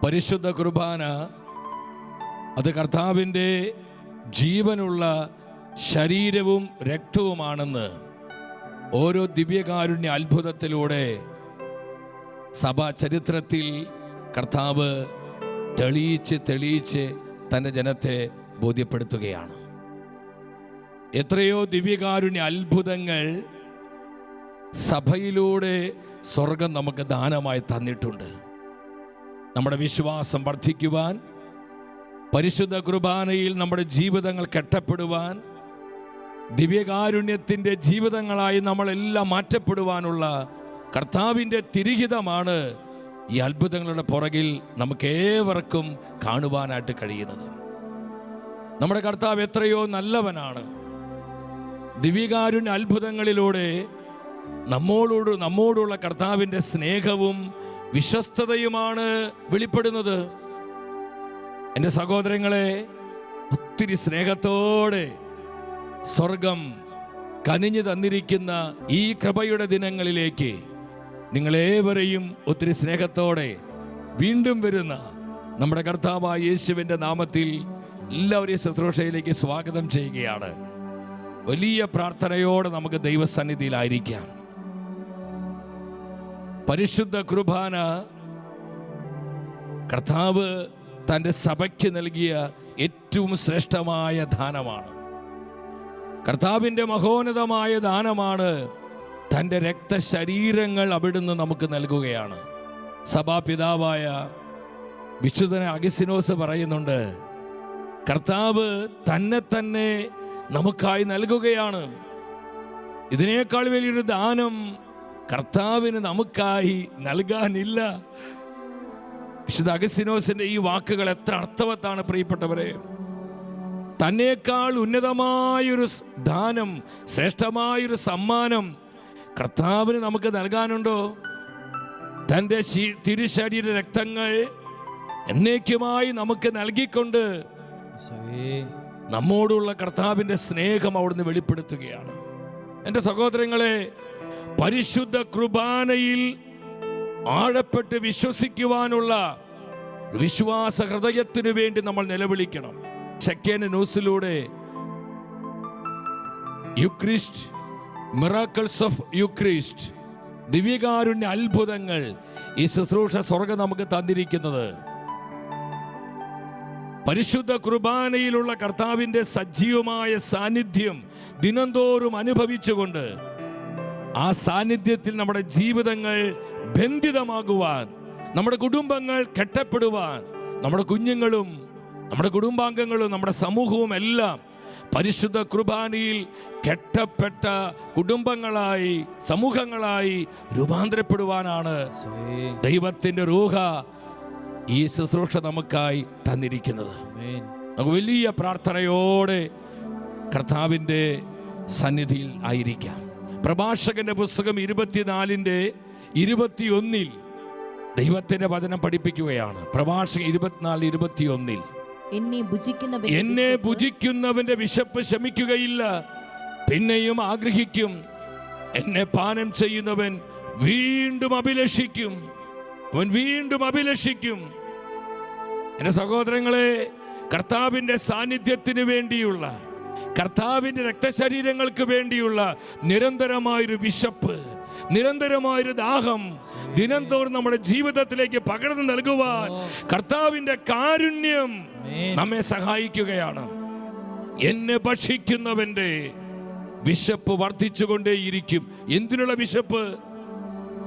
പരിശുദ്ധ കുർബാന അത് കർത്താവിൻ്റെ ജീവനുള്ള ശരീരവും രക്തവുമാണെന്ന് ഓരോ ദിവ്യകാരുണ്യ അത്ഭുതത്തിലൂടെ സഭാ ചരിത്രത്തിൽ കർത്താവ് തെളിയിച്ച് തൻ്റെ ജനത്തെ ബോധ്യപ്പെടുത്തുകയാണ്. എത്രയോ ദിവ്യകാരുണ്യ അത്ഭുതങ്ങൾ സഭയിലൂടെ സ്വർഗം നമുക്ക് ദാനമായി തന്നിട്ടുണ്ട്. നമ്മുടെ വിശ്വാസം വർദ്ധിക്കുവാൻ, പരിശുദ്ധ കുർബാനയിൽ നമ്മുടെ ജീവിതങ്ങൾ കെട്ടപ്പെടുവാൻ, ദിവ്യകാരുണ്യത്തിൻ്റെ ജീവിതങ്ങളായി നമ്മളെല്ലാം മാറ്റപ്പെടുവാനുള്ള കർത്താവിൻ്റെ തിരിഹിതമാണ് ഈ അത്ഭുതങ്ങളുടെ പുറകിൽ നമുക്കേവർക്കും കാണുവാനായിട്ട് കഴിയുന്നത്. നമ്മുടെ കർത്താവ് എത്രയോ നല്ലവനാണ്. ദിവ്യകാരുണ്യ അത്ഭുതങ്ങളിലൂടെ നമ്മോടുള്ള കർത്താവിൻ്റെ സ്നേഹവും വിശ്വസ്തതയുമാണ് വെളിപ്പെടുന്നത്. എൻ്റെ സഹോദരങ്ങളെ, ഒത്തിരി സ്നേഹത്തോടെ സ്വർഗം കനിഞ്ഞു തന്നിരിക്കുന്ന ഈ കൃപയുടെ ദിനങ്ങളിലേക്ക് നിങ്ങളേവരെയും ഒത്തിരി സ്നേഹത്തോടെ വീണ്ടും വരുന്ന നമ്മുടെ കർത്താവായ യേശുവിൻ്റെ നാമത്തിൽ എല്ലാവരെയും ശുശ്രൂഷയിലേക്ക് സ്വാഗതം ചെയ്യുകയാണ്. വലിയ പ്രാർത്ഥനയോടെ നമുക്ക് ദൈവസന്നിധിയിലായിരിക്കാം. പരിശുദ്ധ കുർബാന കർത്താവ് തൻ്റെ സഭയ്ക്ക് നൽകിയ ഏറ്റവും ശ്രേഷ്ഠമായ ദാനമാണ്. കർത്താവിൻ്റെ മഹോന്നതമായ ദാനമാണ്. തൻ്റെ രക്തശരീരങ്ങൾ അവിടുന്ന് നമുക്ക് നൽകുകയാണ്. സഭാപിതാവായ വിശുദ്ധ അഗസ്തീനോസ് പറയുന്നുണ്ട്, കർത്താവ് തന്നെ നമുക്കായി നൽകുകയാണ്. ഇതിനേക്കാൾ വലിയൊരു ദാനം കർത്താവിന് നമുക്കായി നൽകാനില്ല. വിശുദ്ധ അഗസ്തീനോസിന്റെ ഈ വാക്കുകൾ എത്ര അർത്ഥവത്താണ് പ്രിയപ്പെട്ടവരെ. തന്നേക്കാൾ ഉന്നതമായൊരു ദാനം, ശ്രേഷ്ഠമായൊരു സമ്മാനം കർത്താവിന് നമുക്ക് നൽകാനുണ്ടോ? തൻ്റെ തിരുശരീര രക്തങ്ങൾ എന്നേക്കുമായി നമുക്ക് നൽകിക്കൊണ്ട് നമ്മോടുള്ള കർത്താവിൻ്റെ സ്നേഹം അവിടുന്ന് വെളിപ്പെടുത്തുകയാണ്. എൻ്റെ സഹോദരങ്ങളെ, പരിശുദ്ധ കുർബാനയിൽ ആഴപ്പെട്ട് വിശ്വസിക്കുവാനുള്ള വിശ്വാസ ഹൃദയത്തിനു വേണ്ടി നമ്മൾ നിലവിളിക്കണം. സെക്കൻഡ് ന്യൂസിലൂടെ യുക്രിസ്റ്റ്, മിറാക്കിൾസ് ഓഫ് യുക്രിസ്റ്റ്, ദിവ്യകാരുണ്യ അത്ഭുതങ്ങൾ ഈ ശുശ്രൂഷ സ്വർഗം നമുക്ക് തന്നിരിക്കുന്നത് പരിശുദ്ധ കുർബാനയിലുള്ള കർത്താവിൻ്റെ സജീവമായ സാന്നിധ്യം ദിനംതോറും അനുഭവിച്ചുകൊണ്ട് ആ സാന്നിധ്യത്തിൽ നമ്മുടെ ജീവിതങ്ങൾ ബന്ധിതമാകുവാൻ, നമ്മുടെ കുടുംബങ്ങൾ കെട്ടപ്പെടുവാൻ, നമ്മുടെ കുഞ്ഞുങ്ങളും നമ്മുടെ കുടുംബാംഗങ്ങളും നമ്മുടെ സമൂഹവും എല്ലാം പരിശുദ്ധ കുർബാനയിൽ കെട്ടപ്പെട്ട കുടുംബങ്ങളായി, സമൂഹങ്ങളായി രൂപാന്തരപ്പെടുവാനാണ് ദൈവത്തിൻ്റെ റൂഹ ഈ ശുശ്രൂഷ നമുക്കായി തന്നിരിക്കുന്നത്. നമുക്ക് വലിയ പ്രാർത്ഥനയോടെ കർത്താവിൻ്റെ സന്നിധിയിൽ ആയിരിക്കാം. പ്രഭാഷകന്റെ പുസ്തകം 24:21 ദൈവത്തിന്റെ വചനം പഠിപ്പിക്കുകയാണ്. പ്രഭാഷകൻ 24:21 എന്നെ ഭുജിക്കുന്നവന്റെ വിശപ്പ് ശമിക്കുകയില്ല, പിന്നെയും ആഗ്രഹിക്കും. എന്നെ പാനം ചെയ്യുന്നവൻ വീണ്ടും അഭിലഷിക്കും, അവൻ വീണ്ടും അഭിലഷിക്കും. എൻ്റെ സഹോദരങ്ങളെ, കർത്താവിൻ്റെ സാന്നിധ്യത്തിന് വേണ്ടിയുള്ള, കർത്താവിൻ്റെ രക്തശരീരങ്ങൾക്ക് വേണ്ടിയുള്ള നിരന്തരമായൊരു വിശപ്പ്, നിരന്തരമായൊരു ദാഹം ദിനംതോറും നമ്മുടെ ജീവിതത്തിലേക്ക് പകർന്നു നൽകുവാൻ കർത്താവിൻ്റെ കാരുണ്യം നമ്മെ സഹായിക്കുകയാണ്. എന്നെ ഭക്ഷിക്കുന്നവന്റെ വിശപ്പ് വർദ്ധിച്ചുകൊണ്ടേയിരിക്കും. എന്തിനുള്ള വിശപ്പ്?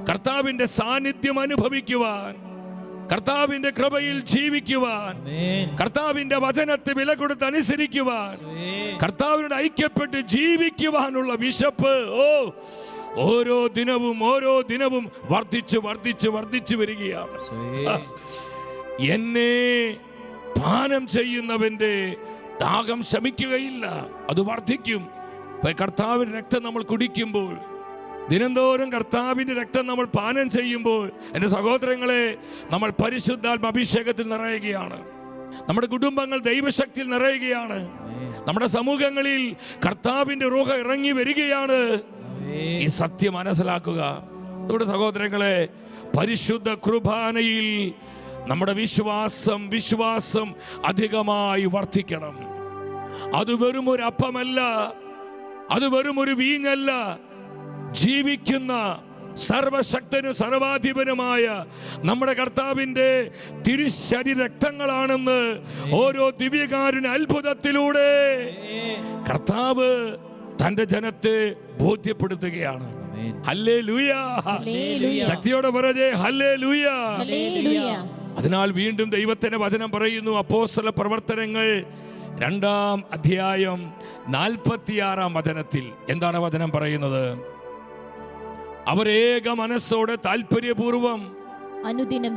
കർത്താവിൻ്റെ സാന്നിധ്യം അനുഭവിക്കുവാൻ, കർത്താവിൻ്റെ കൃപയിൽ ജീവിക്കുവാൻ, കർത്താവിൻ്റെ വചനത്തെ വില കൊടുത്ത് അനുസരിക്കുവാൻ, കർത്താവിനോട് ഐക്യപ്പെട്ട് ജീവിക്കുവാനുള്ള വിശപ്പ് ഓരോ ദിനവും വർദ്ധിച്ചു വരികയാണ്. എന്നെ പാനം ചെയ്യുന്നവന്റെ ദാഹം ശമിക്കുകയില്ല, അത് വർദ്ധിക്കും. കർത്താവിന്റെ രക്തം നമ്മൾ കുടിക്കുമ്പോൾ, ദിനംതോറും കർത്താവിന്റെ രക്തം നമ്മൾ പാനം ചെയ്യുമ്പോൾ, എൻ്റെ സഹോദരങ്ങളെ, നമ്മൾ പരിശുദ്ധാത്മ അഭിഷേകത്തിൽ നിറയുകയാണ്. നമ്മുടെ കുടുംബങ്ങൾ ദൈവശക്തിയിൽ നിറയുകയാണ്. നമ്മുടെ സമൂഹങ്ങളിൽ കർത്താവിന്റെ റൂഹ ഇറങ്ങി വരികയാണ്. ഈ സത്യം മനസ്സിലാക്കുക. നമ്മുടെ സഹോദരങ്ങളെ, പരിശുദ്ധ കുർബാനയിൽ നമ്മുടെ വിശ്വാസം അധികമായി വർദ്ധിക്കണം. അത് വെറും ഒരു അപ്പമല്ല, അത് വെറും ഒരു വീഞ്ഞല്ല. ജീവിക്കുന്ന സർവശക്തനും സർവാധിപനുമായ നമ്മുടെ കർത്താവിന്റെ തിരുശരീര രക്തങ്ങളാണെന്ന് ഓരോ ദിവ്യകാരുണ്യ അത്ഭുതത്തിലൂടെ കർത്താവ് തന്റെ ജനത്തെ ബോധ്യപ്പെടുത്തുകയാണ്. ഹല്ലേലൂയ. ശക്തിയോടെ പറഞ്ഞേ ഹല്ലേലൂയ. അതിനാൽ വീണ്ടും ദൈവത്തിന്റെ വചനം പറയുന്നു, അപ്പോസ്തല പ്രവർത്തനങ്ങൾ 2-ാം അധ്യായം 46-ാം വചനത്തിൽ എന്താണ് വചനം പറയുന്നത്? അവരേക മനസ്സോടെ താല്പര്യപൂർവം അനുദിനം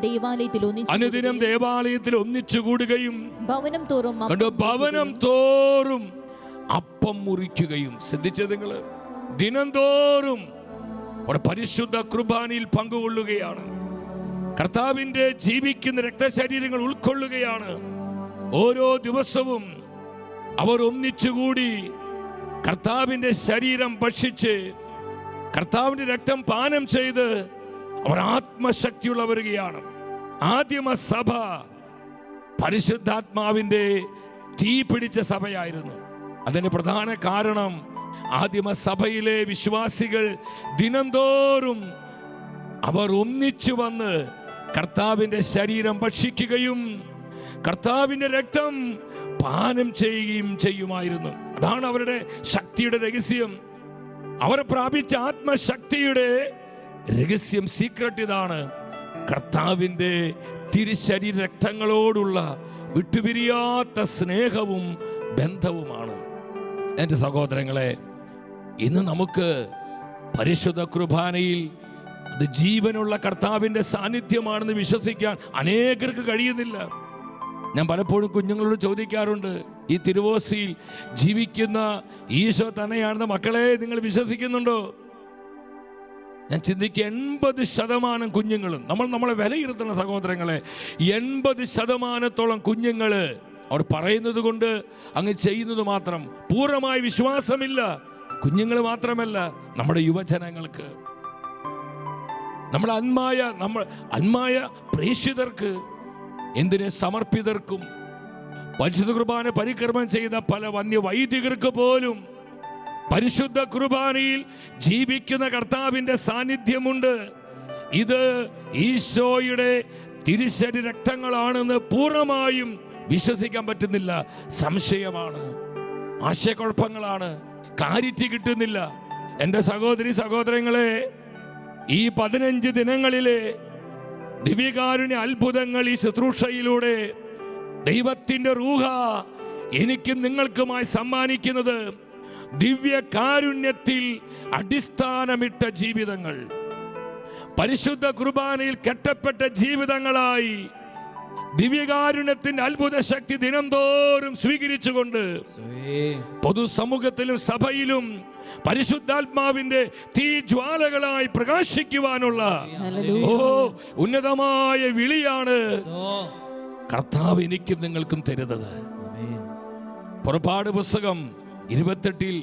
ദേവാലയത്തിൽ ഒന്നിച്ചുകൂടുകയും ഭവനം തോറും അപ്പം മുറിക്കുകയും. ശ്രദ്ധിച്ചത് നിങ്ങൾ? ദിനംതോറും അവിടെ പരിശുദ്ധ കുർബാനയിൽ പങ്കുകൊള്ളുകയാണ്. കർത്താവിന്റെ ജീവിക്കുന്ന രക്തശരീരങ്ങൾ ഉൾക്കൊള്ളുകയാണ്. ഓരോ ദിവസവും അവർ ഒന്നിച്ചുകൂടി കർത്താവിന്റെ ശരീരം ഭക്ഷിച്ച് കർത്താവിന്റെ രക്തം പാനം ചെയ്ത് അവർ ആത്മശക്തിയുള്ളവരുകയാണ്. ആദിമ സഭ പരിശുദ്ധാത്മാവിന്റെ തീ പിടിച്ച സഭയായിരുന്നു. അതിന് പ്രധാന കാരണം ആദിമ സഭയിലെ വിശ്വാസികൾ ദിനംതോറും അവർ ഒന്നിച്ചു വന്ന് കർത്താവിന്റെ ശരീരം ഭക്ഷിക്കുകയും കർത്താവിന്റെ രക്തം പാനം ചെയ്യുമായിരുന്നു. അതാണ് അവരുടെ ശക്തിയുടെ രഹസ്യം. അവർ പ്രാപിച്ച ആത്മശക്തിയുടെ രഹസ്യം, സീക്രട്ട് ഇതാണ്: കർത്താവിന്റെ തിരുശരീര രക്തങ്ങളോടുള്ള വിട്ടുപിരിയാത്ത സ്നേഹവും ബന്ധവുമാണ്. എൻ്റെ സഹോദരങ്ങളെ, ഇന്ന് നമുക്ക് പരിശുദ്ധ കുർബാനയിൽ അത് ജീവനുള്ള കർത്താവിന്റെ സാന്നിധ്യമാണെന്ന് വിശ്വസിക്കാൻ അനേകർക്ക് കഴിയുന്നില്ല. ഞാൻ പലപ്പോഴും കുഞ്ഞുങ്ങളോട് ചോദിക്കാറുണ്ട്, ഈ തിരുവോസിയിൽ ജീവിക്കുന്ന ഈശോ തന്നെയാണെന്ന് മക്കളെ നിങ്ങൾ വിശ്വസിക്കുന്നുണ്ടോ? ഞാൻ ചിന്തിക്കുക, 80% കുഞ്ഞുങ്ങളും, നമ്മളെ വിലയിരുത്തുന്ന സഹോദരങ്ങളെ, 80% കുഞ്ഞുങ്ങള് അവർ പറയുന്നത് കൊണ്ട് അങ്ങ് ചെയ്യുന്നത് മാത്രം, പൂർണ്ണമായ വിശ്വാസമില്ല. കുഞ്ഞുങ്ങൾ മാത്രമല്ല, നമ്മുടെ യുവജനങ്ങൾക്ക്, നമ്മുടെ അന്മായ പ്രേക്ഷിതർക്ക്, എന്തിന് സമർപ്പിതർക്കും, പരിശുദ്ധ കുർബാന പരിക്രമം ചെയ്ത പല വന്യവൈദികർക്ക് പോലും പരിശുദ്ധ കുർബാനയിൽ ജീവിക്കുന്ന കർത്താവിന്റെ സാന്നിധ്യമുണ്ട്. ഇത് ഈശോയുടെ തിരുശരീര രക്തങ്ങളാണെന്ന് പൂർണ്ണമായും വിശ്വസിക്കാൻ പറ്റുന്നില്ല. സംശയമാണ്, ആശയക്കുഴപ്പങ്ങളാണ്, ക്ലാരിറ്റി കിട്ടുന്നില്ല. എൻ്റെ സഹോദരി സഹോദരങ്ങളെ, ഈ 15 ദിനങ്ങളിലെ ദിവ്യകാരുണ്യ അത്ഭുതങ്ങൾ, ഈ ശുശ്രൂഷയിലൂടെ ദൈവത്തിന്റെ റൂഹ എനിക്കും നിങ്ങൾക്കുമായി സമ്മാനിക്കുന്നത് ദിവ്യകാരുണ്യത്തിൽ അടിസ്ഥാനമിട്ട ജീവിതങ്ങൾ, പരിശുദ്ധ കുർബാനയിൽ കെട്ടപ്പെട്ട ജീവിതങ്ങളായി ദിവ്യകാരുണ്യത്തിന്റെ അത്ഭുത ശക്തി ദിനംതോറും സ്വീകരിച്ചുകൊണ്ട് പൊതുസമൂഹത്തിലും സഭയിലും പരിശുദ്ധാത്മാവിന്റെ തീജ്വാലകളായി പ്രകാശിക്കുവാനുള്ള ഉന്നതമായ വിളിയാണ് കർത്താവ് എനിക്കും നിങ്ങൾക്കും തരുന്നത്. പുറപ്പാട് പുസ്തകം 28-ൽ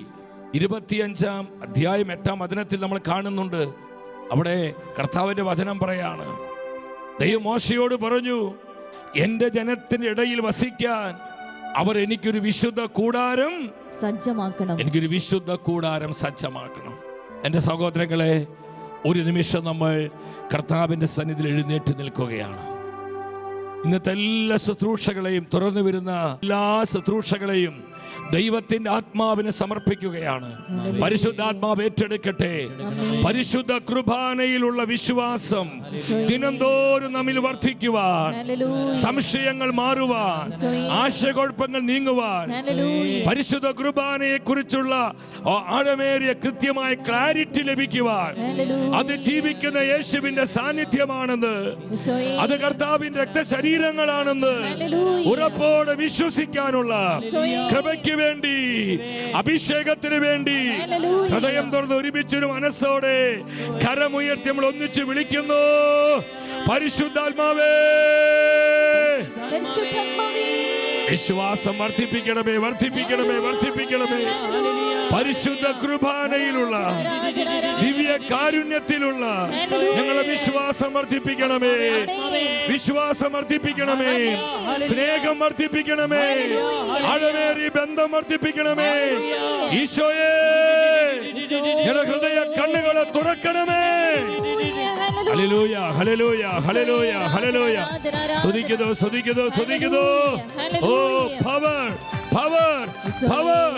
25-ാം അധ്യായം 8-ാം വചനത്തിൽ നമ്മൾ കാണുന്നുണ്ട്. അവിടെ കർത്താവിന്റെ വചനം പറയാണ്, ദൈവം മോശയോട് പറഞ്ഞു, എന്റെ ജനത്തിന്റെ ഇടയിൽ വസിക്കാൻ അവർ എനിക്കൊരു വിശുദ്ധ കൂടാരം സജ്ജമാക്കണം. എനിക്കൊരു വിശുദ്ധ കൂടാരം സജ്ജമാക്കണം. എൻ്റെ സഹോദരങ്ങളെ, ഒരു നിമിഷം നമ്മൾ കർത്താവിന്റെ സന്നിധിയിൽ എഴുന്നേറ്റ് നിൽക്കുകയാണ്. ഇന്നത്തെ എല്ലാ ശുശ്രൂഷകളെയും, തുറന്നു വരുന്ന എല്ലാ ശുശ്രൂഷകളെയും ദൈവത്തിന്റെ ആത്മാവിനെ സമർപ്പിക്കുകയാണ്. പരിശുദ്ധാത്മാവ് ഏറ്റെടുക്കട്ടെ. പരിശുദ്ധ കുർബാനയിലുള്ള വിശ്വാസം ദിനംതോറും നമ്മിൽ വർദ്ധിക്കുവാൻ, സംശയങ്ങൾ മാറുവാൻ, ആശയക്കുഴപ്പങ്ങൾ നീങ്ങുവാൻ, പരിശുദ്ധ കുർബാനയെ കുറിച്ചുള്ള ആഴമേറിയ കൃത്യമായ ക്ലാരിറ്റി ലഭിക്കുവാൻ, അത് ജീവിക്കുന്ന യേശുവിന്റെ സാന്നിധ്യമാണെന്ന്, അത് കർത്താവിന്റെ രക്തശരീരങ്ങളാണെന്ന് ഉറപ്പോടെ വിശ്വസിക്കാനുള്ള കൃപയ്ക്ക് വേണ്ടി, അഭിഷേകത്തിന് വേണ്ടി ഹൃദയം തുറന്ന് ഒരുമിച്ചൊരു മനസ്സോടെ കരമുയർത്തി നമ്മൾ ഒന്നിച്ച് വിളിക്കുന്നു, പരിശുദ്ധാത്മാവേ, വിശ്വാസം വർദ്ധിപ്പിക്കണമേ, വർദ്ധിപ്പിക്കണമേ, വർദ്ധിപ്പിക്കണമേ. പരിശുദ്ധ കുർബാനയിലുള്ള ദിവ്യ കാരുണ്യത്തിലുള്ള ഞങ്ങളെ വിശ്വാസം വർദ്ധിപ്പിക്കണമേ, വിശ്വാസം വർദ്ധിപ്പിക്കണമേ, സ്നേഹം വർദ്ധിപ്പിക്കണമേ, ആഴമേറിയ ബന്ധം വർദ്ധിപ്പിക്കണമേ. ഈശോയെ ഞങ്ങളുടെ ഹൃദയ കണ്ണുകളെ തുറക്കണമേ. ഹല്ലേലൂയ, ഹല്ലേലൂയ, ഹല്ലേലൂയ, ഹല്ലേലൂയ. സ്തുതിക്കുന്നു, സ്തുതിക്കുന്നു, സ്തുതിക്കുന്നു. ഓ പവർ, പവർ, പവർ.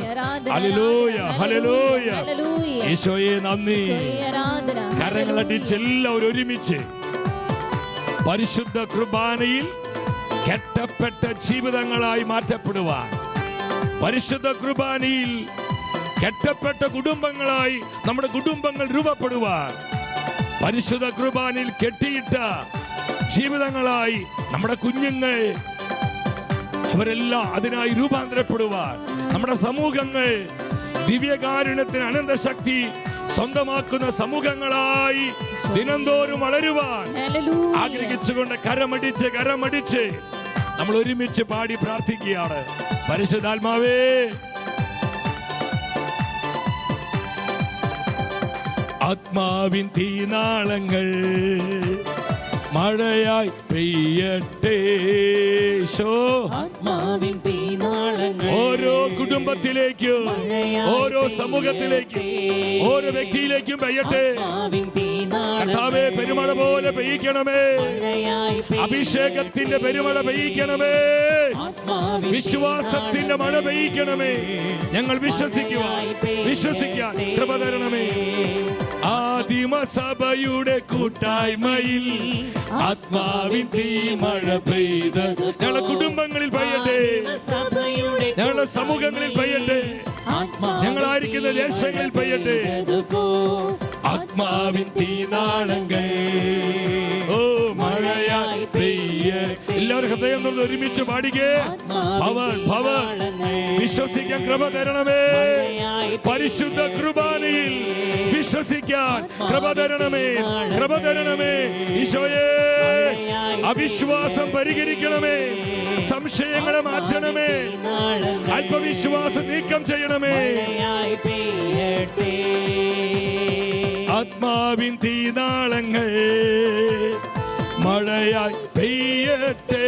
ഹല്ലേലൂയ, ഹല്ലേലൂയ. ഈശോയെ നന്ദി. കരങ്ങളടിച്ച് എല്ലാവരും ഒരുമിച്ച് പരിശുദ്ധ കുർബാനയിൽ കെട്ടപ്പെട്ട ജീവിതങ്ങളായി മാറ്റപ്പെടുവാൻ, പരിശുദ്ധ കുർബാനയിൽ കെട്ടപ്പെട്ട കുടുംബങ്ങളായി നമ്മുടെ കുടുംബങ്ങൾ രൂപപ്പെടുവാൻ, പരിശുദ്ധ കുർബാനയിൽ കെട്ടിയിട്ട ജീവിതങ്ങളായി നമ്മുടെ കുഞ്ഞുങ്ങൾ അവരെല്ലാം അതിനായി രൂപാന്തരപ്പെടുവാൻ, നമ്മുടെ സമൂഹങ്ങൾ ദിവ്യകാരുണ്യത്തിന് അനന്തശക്തി സ്വന്തമാക്കുന്ന സമൂഹങ്ങളായി ദിനംതോറും വളരുവാൻ ആഗ്രഹിച്ചുകൊണ്ട് കരമടിച്ച് നമ്മൾ ഒരുമിച്ച് പാടി പ്രാർത്ഥിക്കുകയാണ്. പരിശുദ്ധാത്മാവേ, ആത്മാവിൻ തീനാളങ്ങൾ മഴയായി പെയ്യട്ടെ. ആത്മാവിൻ തീനാളങ്ങൾ ഓരോ കുടുംബത്തിലേക്കും, ഓരോ സമൂഹത്തിലേക്കും, ഓരോ വ്യക്തിയിലേക്കും പെയ്യട്ടെ. കർത്താവേ, പെരുമഴ പോലെ പെയ്യിക്കണമേ. അഭിഷേകത്തിന്റെ പെരുമഴ പെയ്യിക്കണമേ. വിശ്വാസത്തിന്റെ മഴ പെയ്യിക്കണമേ. ഞങ്ങൾ വിശ്വസിക്കാൻ കൃപ തരണമേ. ആദിമസഭയുടെ കൂട്ടായ്മയിൽ ആത്മാവിൻ തീമഴ പെയ്ത് ഞങ്ങളുടെ കുടുംബങ്ങളിൽ പെയ്യട്ടെ, ഞങ്ങളുടെ സമൂഹങ്ങളിൽ പെയ്യട്ടെ, ഞങ്ങളായിരിക്കുന്ന ദേശങ്ങളിൽ പെയ്യട്ടെ. ആത്മാവിൻ തീനാളങ്ങൾ ഓ മഴയായി പെയ്യ. എല്ലാവരും ഹൃദയം തുറന്ന് ഒരുമിച്ച് പാടിക്കേ. വിശ്വസിക്കാൻ കൃപ തരണമേ. പരിശുദ്ധ കുർബാനയിൽ വിശ്വസിക്കാൻ കൃപ തരണമേ, കൃപ തരണമേ. ഈശോയെ, അവിശ്വാസം പരിഹരിക്കണമേ, സംശയങ്ങളെ മാറ്റണമേ, അല്പവിശ്വാസം നീക്കം ചെയ്യണമേ. ആത്മാവിൻ തീനാളങ്ങൾ മഴയായി പെയ്യട്ടെ.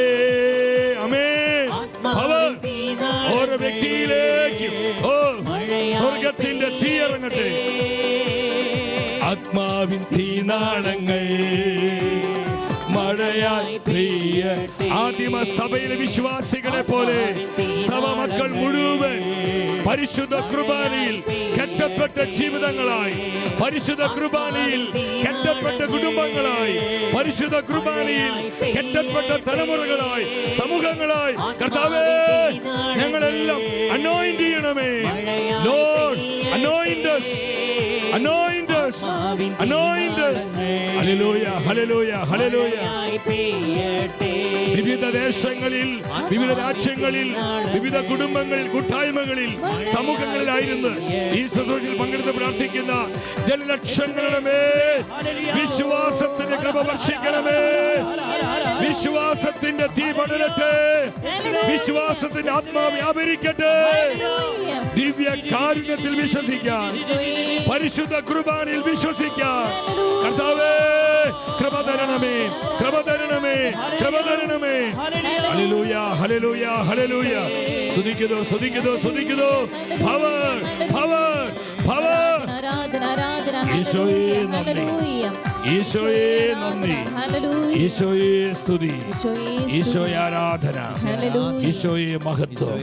ആമേൻ. ഓരോ വ്യക്തിയിലേക്കും സ്വർഗത്തിന്റെ തീ ഇറങ്ങട്ടെ. ആത്മാവിൻ തീനാളങ്ങൾ മഴയായി പെയ്യ. ആദിമ സഭയിലെ വിശ്വാസികളെ പോലെ സഭ മക്കൾ മുഴുവൻ പരിശുദ്ധ കുർബാനയിൽ കെട്ടപ്പെട്ട ജീവിതങ്ങളായി, പരിശുദ്ധ കുർബാനയിൽ കെട്ടപ്പെട്ട കുടുംബങ്ങളായി, പരിശുദ്ധ കുർബാനയിൽ കെട്ടപ്പെട്ട തലമുറകളായി, സമൂഹങ്ങളായി കർത്താവേ ഞങ്ങളെല്ലാം അനോയിന്റ് ചെയ്യണമേ. Lord, anoint us, anoint us, anoint us. Hallelujah, hallelujah, hallelujah. വിവിധ ദേശങ്ങളിൽ, വിവിധ രാജ്യങ്ങളിൽ, വിവിധ കുടുംബങ്ങളിൽ, കൂട്ടായ്മകളിൽ, സമൂഹങ്ങളിലായിരുന്നു ഈ ശുശ്രൂഷയിൽ പങ്കെടുത്ത് പ്രാർത്ഥിക്കുന്ന ജനലക്ഷങ്ങളുടെ മേൽ വിശ്വാസത്തിന്റെ കൃപ വർഷിക്കണമേ. വിശ്വാസത്തിന്റെ തീ പടരട്ടെ, വിശ്വാസത്തിന്റെ ആത്മാവ് വ്യാപരിക്കട്ടെ. ദിവ്യ കാരുണ്യത്തിൽ വിശ്വസിക്കാൻ, പരിശുദ്ധ കുർബാനയിൽ വിശ്വസിക്കാൻ കർത്താവേ കൃപ തരണമേ, കൃപ തരണമേ, കൃപ തരണമേ. ഹല്ലേലൂയ, ഹല്ലേലൂയ, ഹല്ലേലൂയ. സ്തുതിക്കുന്നു, സ്തുതിക്കുന്നു, സ്തുതിക്കുന്നു. Power, power, power. ഈശോയെ നന്ദി, ഈശോയെ നന്ദി, ഈശോയെ സ്തുതി, ഈശോയെ ആരാധന, ഈശോയെ മഹത്വം,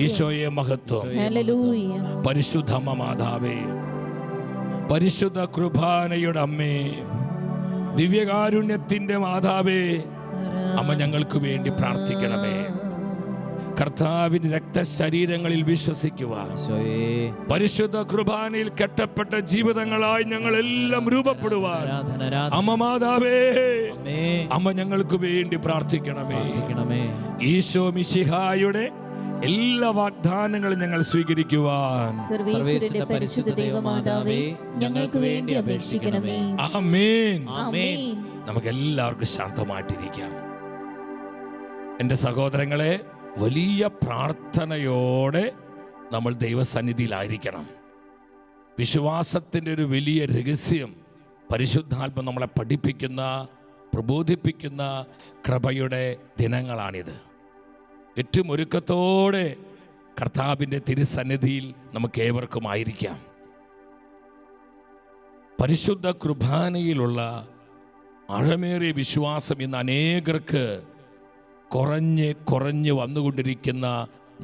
ഈശോയെ മഹത്വം. പരിശുദ്ധ മാതാവേ, പരിശുദ്ധ കുർബാനയുടെ അമ്മേ, ദിവ്യകാരുണ്യത്തിന്റെ മാതാവേ, അമ്മ ഞങ്ങൾക്ക് വേണ്ടി പ്രാർത്ഥിക്കണമേ. കർത്താവിന്റെ രക്തശരീരങ്ങളിൽ വിശ്വസിക്കുവാൻ, പരിശുദ്ധ കുർബാനയിൽ കെട്ടപ്പെട്ട ജീവിതങ്ങളായി ഞങ്ങളെല്ലാം രൂപപ്പെടുവാൻ അമ്മ മാതാവേ, അമ്മ ഞങ്ങൾക്ക് വേണ്ടി പ്രാർത്ഥിക്കണമേ. ഈശോ മിശിഹായുടെ എല്ലാ വാഗ്ദാനങ്ങളും ഞങ്ങൾ സ്വീകരിക്കുവാൻ സർവ്വേശ്വരന്റെ പരിശുദ്ധ ദൈവമാതാവേ ഞങ്ങൾക്ക് വേണ്ടി അപേക്ഷിക്കണമേ. ആമേൻ. ആമേൻ. നമുക്ക് എല്ലാവർക്കും ശാന്തമായിട്ടിരിക്കാം. എൻ്റെ സഹോദരങ്ങളെ, വലിയ പ്രാർത്ഥനയോടെ നമ്മൾ ദൈവസന്നിധിയിലായിരിക്കണം. വിശ്വാസത്തിൻ്റെ ഒരു വലിയ രഹസ്യം പരിശുദ്ധാത്മ നമ്മളെ പഠിപ്പിക്കുന്ന, പ്രബോധിപ്പിക്കുന്ന കൃപയുടെ ദിനങ്ങളാണിത്. ഏറ്റവും ഒരുക്കത്തോടെ കർത്താവിൻ്റെ തിരുസന്നിധിയിൽ നമുക്ക് ഏവർക്കും ആയിരിക്കാം. പരിശുദ്ധ കുർബാനയിലുള്ള ആഴമേറിയ വിശ്വാസം ഇന്ന് അനേകർക്ക് കുറഞ്ഞ് വന്നുകൊണ്ടിരിക്കുന്ന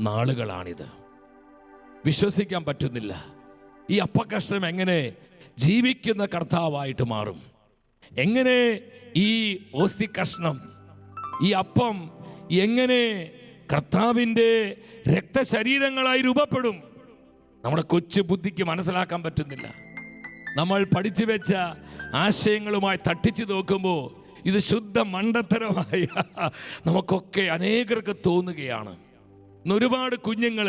നാളുകളാണിത്. വിശ്വസിക്കാൻ പറ്റുന്നില്ല. ഈ അപ്പക്കഷ്ണം എങ്ങനെ ജീവിക്കുന്ന കർത്താവായിട്ട് മാറും? എങ്ങനെ ഈ ഓസ്തി കഷ്ണം, ഈ അപ്പം എങ്ങനെ കർത്താവിൻ്റെ രക്തശരീരങ്ങളായി രൂപപ്പെടും? നമ്മുടെ കൊച്ചു ബുദ്ധിക്ക് മനസ്സിലാക്കാൻ പറ്റുന്നില്ല. നമ്മൾ പഠിച്ചു വെച്ച ആശയങ്ങളുമായി തട്ടിച്ചു നോക്കുമ്പോൾ ഇത് ശുദ്ധ മണ്ടത്തരമായി നമുക്കൊക്കെ അനേകർക്ക് തോന്നുകയാണ്. ഇന്ന് ഒരുപാട് കുഞ്ഞുങ്ങൾ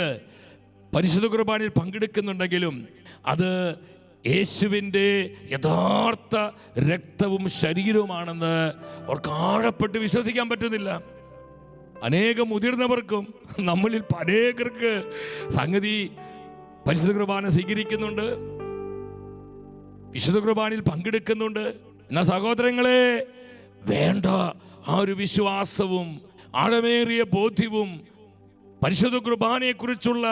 പരിശുദ്ധ കുർബാനയിൽ പങ്കെടുക്കുന്നുണ്ടെങ്കിലും അത് യേശുവിൻ്റെ യഥാർത്ഥ രക്തവും ശരീരവുമാണെന്ന് അവർക്ക് ആഴപ്പെട്ട് വിശ്വസിക്കാൻ പറ്റുന്നില്ല. അനേകം മുതിർന്നവർക്കും നമ്മളിൽ അനേകർക്ക് സംഗതി പരിശുദ്ധ കുർബാന സ്വീകരിക്കുന്നുണ്ട്, വിശുദ്ധ കുർബാനയിൽ പങ്കെടുക്കുന്നുണ്ട്. എന്നാൽ സഹോദരങ്ങളെ, വേണ്ട ആ ഒരു വിശ്വാസവും ആഴമേറിയ ബോധ്യവും പരിശുദ്ധ കുർബാനയെക്കുറിച്ചുള്ള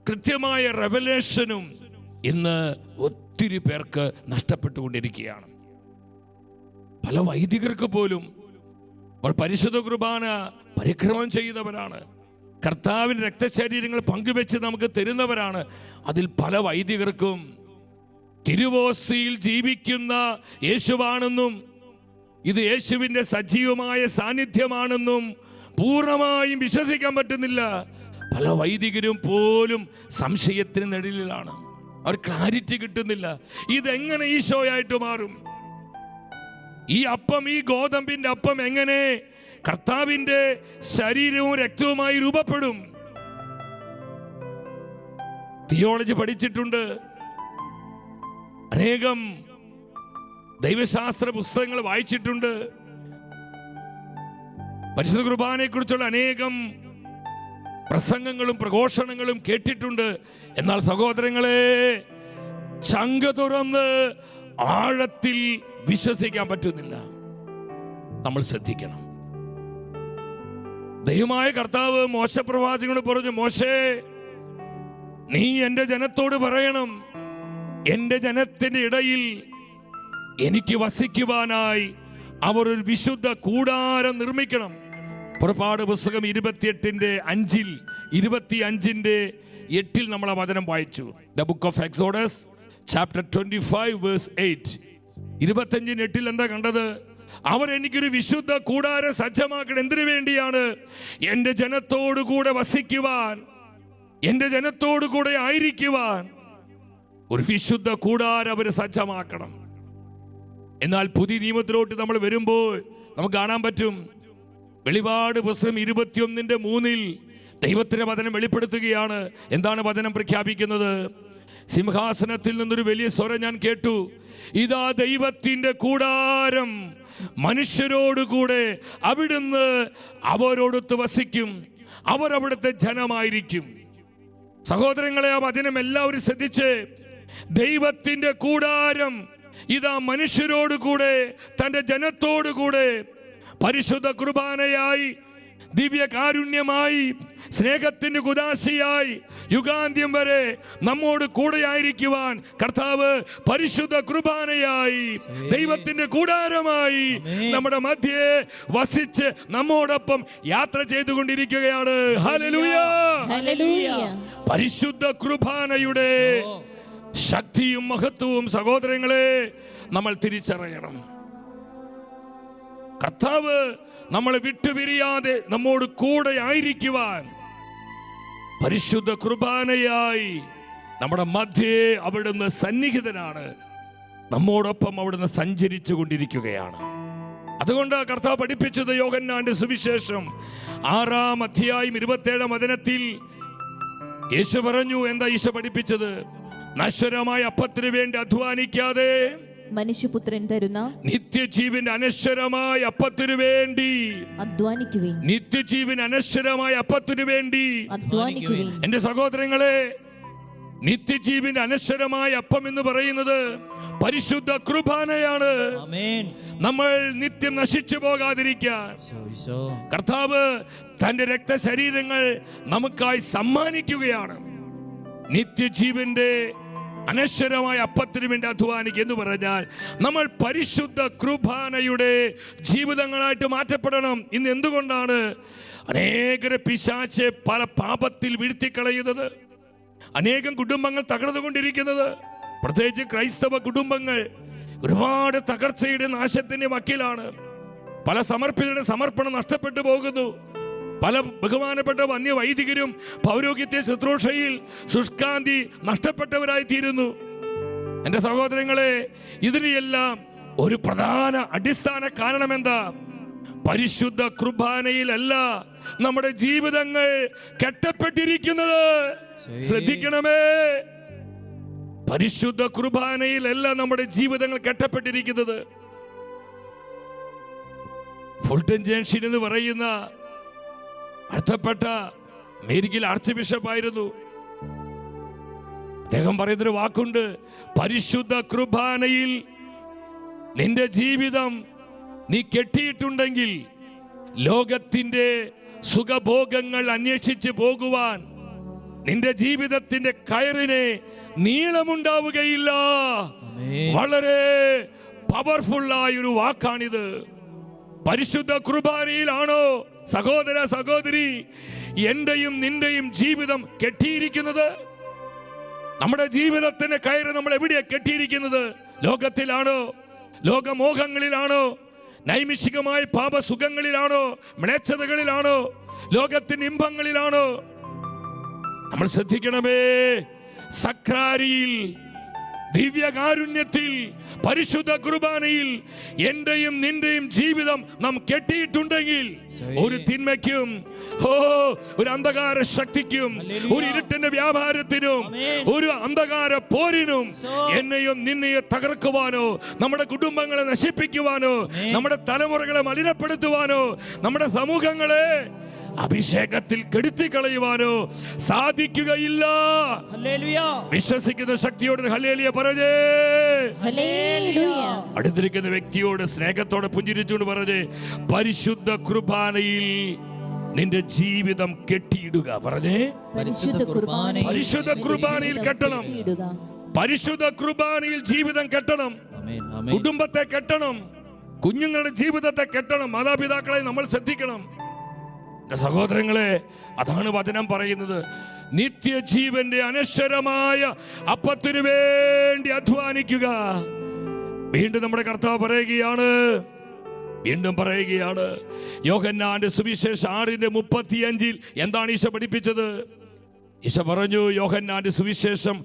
കൃത്യമായ റെവലേഷനും ഇന്ന് ഒത്തിരി പേർക്ക് നഷ്ടപ്പെട്ടുകൊണ്ടിരിക്കുകയാണ്. പല വൈദികർക്ക് പോലും പരിശുദ്ധ കുർബാന പരിക്രമം ചെയ്യുന്നവരാണ്, കർത്താവിൻ്റെ രക്തശരീരങ്ങൾ പങ്കുവെച്ച് നമുക്ക് തരുന്നവരാണ്. അതിൽ പല വൈദികർക്കും തിരുവോസ്തിയിൽ ജീവിക്കുന്ന യേശുവാണെന്നും ഇത് യേശുവിൻ്റെ സജീവമായ സാന്നിധ്യമാണെന്നും പൂർണ്ണമായും വിശ്വസിക്കാൻ പറ്റുന്നില്ല. പല വൈദികരും പോലും സംശയത്തിന് നിഴലിലാണ്. അവർ ക്ലാരിറ്റി കിട്ടുന്നില്ല. ഇതെങ്ങനെ ഈശോയായിട്ട് മാറും? ഈ അപ്പം, ഈ ഗോതമ്പിന്റെ അപ്പം എങ്ങനെ കർത്താവിൻ്റെ ശരീരവും രക്തവുമായി രൂപപ്പെടും? തിയോളജി പഠിച്ചിട്ടുണ്ട്, അനേകം ദൈവശാസ്ത്ര പുസ്തകങ്ങൾ വായിച്ചിട്ടുണ്ട്, പരിശുദ്ധ കുർബാനയെക്കുറിച്ചുള്ള അനേകം പ്രസംഗങ്ങളും പ്രഘോഷണങ്ങളും കേട്ടിട്ടുണ്ട്. എന്നാൽ സഹോദരങ്ങളെ, ചങ്ക തുറന്ന് ആഴത്തിൽ വിശ്വസിക്കാൻ പറ്റുന്നില്ല. നമ്മൾ ശ്രദ്ധിക്കണം. ദൈവമായ കർത്താവ് മോശെ പ്രവാചകനോട് പറഞ്ഞു, മോശേ, നീ എൻ്റെ ജനത്തോട് പറയണം, എൻ്റെ ജനത്തിന്റെ ഇടയിൽ എനിക്ക് വസിക്കുവാനായി അവർ ഒരു വിശുദ്ധ കൂടാരം നിർമ്മിക്കണം. പുറപ്പാട് പുസ്തകം 25:8 നമ്മൾ ആ വചനം വായിച്ചു. The book of Exodus chapter 25 verse 8. 25:8 എന്താ കണ്ടത്? അവർ എനിക്കൊരു വിശുദ്ധ കൂടാരം സജ്ജമാക്കണം. എന്തിനു വേണ്ടിയാണ്? എൻ്റെ ജനത്തോടു കൂടെ വസിക്കുവാൻ, എൻ്റെ ജനത്തോടു കൂടെ ആയിരിക്കുവാൻ ഒരു വിശുദ്ധ കൂടാരം അവർ സജ്ജമാക്കണം. എന്നാൽ പുതിയ നിയമത്തിലോട്ട് നമ്മൾ വരുമ്പോൾ നമുക്ക് കാണാൻ പറ്റും, വെളിപാട് പുസ്തകം 21:3 ദൈവത്തിന്റെ വചനം വെളിപ്പെടുത്തുകയാണ്. എന്താണ് വചനം പ്രഖ്യാപിക്കുന്നത്? സിംഹാസനത്തിൽ നിന്നൊരു വലിയ സ്വരം ഞാൻ കേട്ടു, ഇതാ ദൈവത്തിന്റെ കൂടാരം മനുഷ്യരോടുകൂടെ അവിടുന്ന് അവരോടൊത്ത് വസിക്കും, അവരവിടുത്തെ ജനമായിരിക്കും. സഹോദരങ്ങളെ, ആ വചനം എല്ലാവരും ശ്രദ്ധിച്ച്. ദൈവത്തിന്റെ കൂടാരം ഇതാ മനുഷ്യരോടുകൂടെ, തൻ്റെ ജനത്തോടുകൂടെ പരിശുദ്ധ കുർബാനയായി, ദിവ്യകാരുണ്യമായി, സ്നേഹത്തിന്റെ കുദാശയായി യുഗാന്ത്യം വരെ നമ്മോട് കൂടെയായിരിക്കുവാൻ കർത്താവ് പരിശുദ്ധ കുർബാനയായി, ദൈവത്തിന്റെ കൂടാരമായി നമ്മുടെ മധ്യേ വസിച്ച് നമ്മോടൊപ്പം യാത്ര ചെയ്തുകൊണ്ടിരിക്കുകയാണ്. Hallelujah, hallelujah. പരിശുദ്ധ കുർബാനയുടെ ശക്തിയും മഹത്വവും സഹോദരങ്ങളെ നമ്മൾ തിരിച്ചറിയണം. കർത്താവ് നമ്മളെ വിട്ടുപിരിയാതെ നമ്മോട് കൂടെ ആയിരിക്കുവാൻ പരിശുദ്ധ കുർബാനയായി നമ്മുടെ മധ്യേ അവിടുന്ന് സന്നിഹിതനാണ്, നമ്മോടൊപ്പം അവിടുന്ന് സഞ്ചരിച്ചു കൊണ്ടിരിക്കുകയാണ്. അതുകൊണ്ട് കർത്താവ് പഠിപ്പിച്ചത് യോഹന്നാന്റെ സുവിശേഷം 6:27 യേശു പറഞ്ഞു, എന്താ ഈശോ പഠിപ്പിച്ചത്? നശ്വരമായ അപ്പത്തിന് വേണ്ടി അധ്വാനിക്കാതെ മനുഷ്യപുത്രൻ തരുന്ന നിത്യജീവന്റെ അനശ്വരമായ അപ്പത്തിനു വേണ്ടി അധ്വാനിക്കുവിൻ. നിത്യജീവൻ അനശ്വരമായ അപ്പത്തിനു വേണ്ടി അധ്വാനിക്കുവിൻ. എന്റെ സഹോദരങ്ങളെ, നിത്യജീവന്റെ അനശ്വരമായ അപ്പം എന്ന് പറയുന്നത് പരിശുദ്ധ കുർബാനയാണ്. നമ്മൾ നിത്യം നശിച്ചു പോകാതിരിക്കാൻ കർത്താവ് തന്റെ രക്തശരീരങ്ങൾ നമുക്കായി സമ്മാനിക്കുകയാണ്. നിത്യജീവന്റെ അനശ്വരമായ അപ്പത്തിനു വേണ്ടി അധ്വാനിക്കുക എന്ന് പറഞ്ഞാൽ നമ്മൾ പരിശുദ്ധ കുർബാനയുടെ ജീവിതങ്ങളായിട്ട് മാറ്റപ്പെടണം. ഇന്ന് എന്തുകൊണ്ടാണ് അനേകരെ പിശാച് പല പാപത്തിൽ വീഴ്ത്തിക്കളയുന്നത്, അനേകം കുടുംബങ്ങൾ തകർന്നുകൊണ്ടിരിക്കുന്നത്? പ്രത്യേകിച്ച് ക്രൈസ്തവ കുടുംബങ്ങൾ ഒരുപാട് തകർച്ചയുടെ നാശത്തിന്റെ വക്കിലാണ്. പല സമർപ്പിതരുടെ സമർപ്പണം നഷ്ടപ്പെട്ടു പോകുന്നു. പല ബഹുമാനപ്പെട്ട വന്യവൈദികരും പൗരോഹിത്യ ശുശ്രൂഷയിൽ ശുഷ്കാന്തി നഷ്ടപ്പെട്ടവരായി തീരുന്നു. എന്റെ സഹോദരങ്ങളെ, ഇതിനെല്ലാം ഒരു പ്രധാന അടിസ്ഥാന കാരണം എന്താ? പരിശുദ്ധ കുർബാനയിലല്ല നമ്മുടെ ജീവിതങ്ങൾ കെട്ടപ്പെട്ടിരിക്കുന്നത്. ശ്രദ്ധിക്കണമേ, പരിശുദ്ധ കുർബാനയിലല്ല നമ്മുടെ ജീവിതങ്ങൾ കെട്ടപ്പെട്ടിരിക്കുന്നത്. ഫുൾട്ടൻ ജംഗ്ഷൻ എന്ന് പറയുന്ന അടുത്തപ്പെട്ട അമേരിക്കയിൽ ആർച്ച് ബിഷപ്പായിരുന്നു. അദ്ദേഹം പറയുന്നൊരു വാക്കുണ്ട്, പരിശുദ്ധ കുർബാനയിൽ നിന്റെ ജീവിതം നീ കെട്ടിയിട്ടുണ്ടെങ്കിൽ ലോകത്തിന്റെ സുഖഭോഗങ്ങൾ അന്വേഷിച്ച് പോകുവാൻ നിന്റെ ജീവിതത്തിന്റെ കയറിന് നീളമുണ്ടാവുകയില്ല. വളരെ പവർഫുള്ളായ ഒരു വാക്കാണിത്. പരിശുദ്ധ കുർബാനയിലാണോ സഹോദര സഹോദരി എന്റെയും നിന്റെയും ജീവിതം കെട്ടിയിരിക്കുന്നത്? നമ്മുടെ ജീവിതത്തിന്റെ കയറ് നമ്മൾ എവിടെയാ കെട്ടിയിരിക്കുന്നത്? ലോകത്തിലാണോ? ലോകമോഹങ്ങളിലാണോ? നൈമിഷികമായ പാപസുഖങ്ങളിലാണോ? മ്ലേച്ഛതകളിലാണോ? ലോകത്തിന്റെ ഇമ്പങ്ങളിലാണോ? നമ്മൾ ശ്രദ്ധിക്കണമേ. സക്രാരിയിൽ, ദിവ്യകാരുണ്യത്തിൽ, പരിശുദ്ധ കുർബാനയിൽ എന്റെയും നിന്റെയും ജീവിതം നാം കെട്ടിയിട്ടുണ്ടെങ്കിൽ ഒരു തിന്മയ്ക്കും ഒരു അന്ധകാര ശക്തിക്കും ഒരു ഇരുട്ടിന്റെ വ്യാപാരത്തിനും ഒരു അന്ധകാര പോരിനും എന്നെയും നിന്നെയും തകർക്കുവാനോ നമ്മുടെ കുടുംബങ്ങളെ നശിപ്പിക്കുവാനോ നമ്മുടെ തലമുറകളെ മലിനപ്പെടുത്തുവാനോ നമ്മുടെ സമൂഹങ്ങളെ അഭിഷേകത്തിൽ കെടുത്തി കളയുവാനോ സാധിക്കുകയില്ല. വിശ്വസിക്കുന്ന ശക്തിയോട് ഹല്ലേലൂയ പറഞ്ഞേ. അടുത്തിരിക്കുന്ന വ്യക്തിയോട് സ്നേഹത്തോടെ പുഞ്ചിരിച്ചുകൊണ്ട് പറഞ്ഞേ, പരിശുദ്ധ കുർബാനയിൽ നിന്റെ ജീവിതം കെട്ടിയിടുക. പറഞ്ഞേ, പരിശുദ്ധ കുർബാനയിൽ കെട്ടണം. പരിശുദ്ധ കുർബാനയിൽ ജീവിതം കെട്ടണം. കുടുംബത്തെ കെട്ടണം. കുഞ്ഞുങ്ങളുടെ ജീവിതത്തെ കെട്ടണം. മാതാപിതാക്കളെ നമ്മൾ ശ്രദ്ധിക്കണം. സഹോദരങ്ങളെ, അതാണ് വചനം പറയുന്നത്. നിത്യജീവന്റെ അനശ്വരമായ അപ്പത്തിനു വേണ്ടി അധ്വാനിക്കുക. വീണ്ടും നമ്മുടെ കർത്താവ് പറയുകയാണ്, യോഹന്നാന്റെ സുവിശേഷം 6:35 എന്താണ് ഈശോ പഠിപ്പിച്ചത്? ഈശോ പറഞ്ഞു, യോഹന്നാന്റെ സുവിശേഷം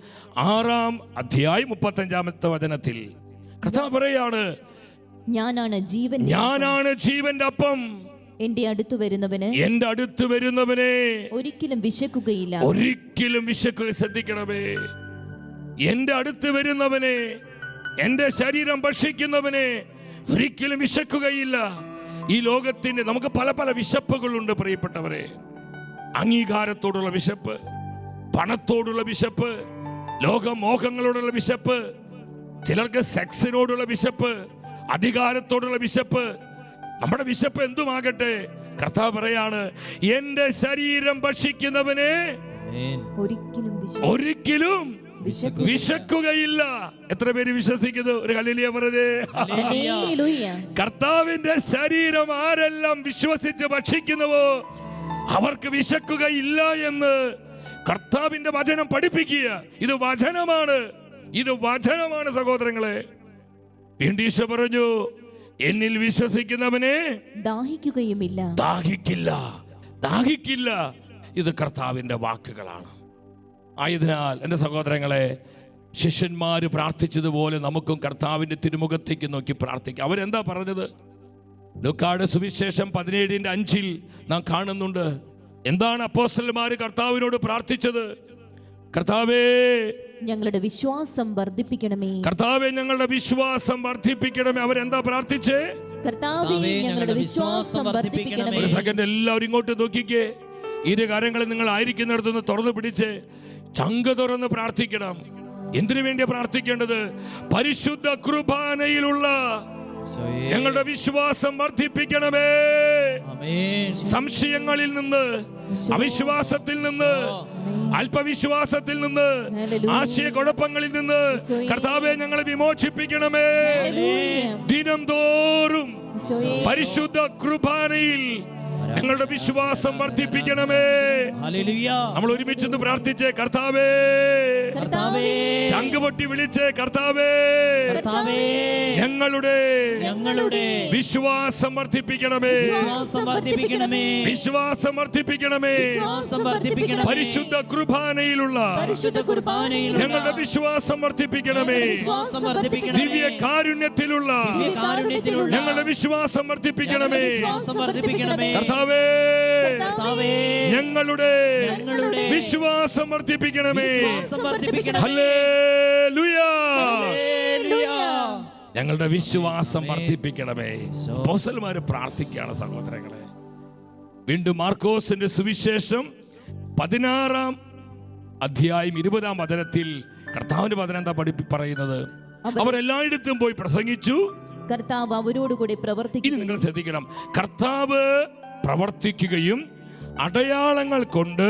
6:35 വചനത്തിൽ കർത്താവ് പറയാണ്, ഞാനാണ് ജീവന്റെ അപ്പം. എന്റെ അടുത്ത് വരുന്നവനെ ഒരിക്കലും വിശക്കുകയില്ല. ശ്രദ്ധിക്കണമേ, എന്റെ അടുത്ത് വരുന്നവനെ, എന്റെ ശരീരം ഭക്ഷിക്കുന്നവനെ ഒരിക്കലും വിശക്കുകയില്ല. ഈ ലോകത്തിന് നമുക്ക് പല പല വിശപ്പുകളുണ്ട് പ്രിയപ്പെട്ടവരെ. അംഗീകാരത്തോടുള്ള വിശപ്പ്, പണത്തോടുള്ള വിശപ്പ്, ലോകമോഹങ്ങളോടുള്ള വിശപ്പ്, ചിലർക്ക് സെക്സിനോടുള്ള വിശപ്പ്, അധികാരത്തോടുള്ള വിശപ്പ്. നമ്മുടെ വിശപ്പ് എന്തുമാകട്ടെ, കർത്താവ് പറയാണ്, എന്റെ ശരീരം ഭക്ഷിക്കുന്നവനെ ഒരിക്കലും വിശക്കുകയില്ല. എത്ര പേര് വിശ്വസിക്കുന്നു? ഒരു ഹല്ലേലൂയ പറഞ്ഞേ. കർത്താവിന്റെ ശരീരം ആരെല്ലാം വിശ്വസിച്ച് ഭക്ഷിക്കുന്നുവോ അവർക്ക് വിശക്കുകയില്ല എന്ന് കർത്താവിന്റെ വചനം പഠിപ്പിക്കുക. ഇത് വചനമാണ് സഹോദരങ്ങളെ. വീണ്ടും ഈശോ പറഞ്ഞു, എന്നിൽ വിശ്വസിക്കുന്നവനെ ദാഹിക്കില്ല. ഇത് കർത്താവിന്റെ വാക്കുകളാണ്. ആയതിനാൽ എൻ്റെ സഹോദരങ്ങളെ, ശിഷ്യന്മാര് പ്രാർത്ഥിച്ചതുപോലെ നമുക്കും കർത്താവിന്റെ തിരുമുഖത്തേക്ക് നോക്കി പ്രാർത്ഥിക്കാം. അവരെന്താ പറഞ്ഞത്? ലൂക്കായുടെ സുവിശേഷം 17:5 നാം കാണുന്നുണ്ട്. എന്താണ് അപ്പോസ്തലന്മാര് കർത്താവിനോട് പ്രാർത്ഥിച്ചത്? കർത്താവേ, ഞങ്ങളുടെ വിശ്വാസം വർദ്ധിപ്പിക്കണമേ. കർത്താവേ, ഞങ്ങളുടെ വിശ്വാസം വർദ്ധിപ്പിക്കണമേ. അവരെന്താ പ്രാർത്ഥിച്ചേ? കർത്താവേ, ഞങ്ങളുടെ വിശ്വാസം വർദ്ധിപ്പിക്കണമേ. ഒരു സെക്കൻഡ് എല്ലാവരും ഇങ്ങോട്ട് നോക്കിക്കേ. ഇരു കാര്യങ്ങളും നിങ്ങൾ ആയിരിക്കുന്നിടത്തുനിന്ന് തുറന്നു പിടിച്ച് ചങ്ക് തുറന്ന് പ്രാർത്ഥിക്കണം. എന്തിനു വേണ്ടിയാ പ്രാർത്ഥിക്കേണ്ടത്? പരിശുദ്ധ കുർബാനയിലുള്ള ഞങ്ങളുടെ വിശ്വാസം വർദ്ധിപ്പിക്കണമേ. സംശയങ്ങളിൽ നിന്ന്, അവിശ്വാസത്തിൽ നിന്ന്, അല്പവിശ്വാസത്തിൽ നിന്ന്, ആശയക്കുഴപ്പങ്ങളിൽ നിന്ന് കർത്താവേ ഞങ്ങളെ വിമോചിപ്പിക്കണമേ. ദിനം തോറും പരിശുദ്ധ കുർബാനയിൽ ഞങ്ങളുടെ വിശ്വാസം വർദ്ധിപ്പിക്കണമേ. നമ്മൾ ഒരുമിച്ച് പ്രാർത്ഥിച്ചേ, കർത്താവേ. ചങ്ക് പൊട്ടി വിളിച്ചേ, കർത്താവേ. ഞങ്ങളുടെ വിശ്വാസം വർദ്ധിപ്പിക്കണമേ. വിശ്വാസം വർദ്ധിപ്പിക്കണമേ. പരിശുദ്ധ കുർബാനയിലുള്ള ഞങ്ങളുടെ വിശ്വാസം വർദ്ധിപ്പിക്കണമേ. ദിവ്യ കാരുണ്യത്തിലുള്ള ഞങ്ങളുടെ വിശ്വാസം വർദ്ധിപ്പിക്കണമേ. കർത്താവേ, ഞങ്ങളുടെ വിശ്വാസം വർദ്ധിപ്പിക്കണമേ. ഹല്ലേലൂയ. ഞങ്ങളുടെ വിശ്വാസം വർദ്ധിപ്പിക്കണമേ. അപ്പോസ്തലന്മാർ പ്രാർത്ഥിക്കുകയാണ് സഹോദരങ്ങളെ. വീണ്ടും മാർക്കോസിന്റെ സുവിശേഷം 16-ാം അധ്യായം 20-ാം വചനത്തിൽ കർത്താവിന്റെ വചനം എന്താ പറയുന്നത്? അവർ എല്ലായിടത്തും പോയി പ്രസംഗിച്ചു. കർത്താവ് അവരോടുകൂടി പ്രവർത്തിക്കും. ഇനി നിങ്ങൾ ശ്രദ്ധിക്കണം. കർത്താവ് പ്രവർത്തിക്കുകയും അടയാളങ്ങൾ കൊണ്ട്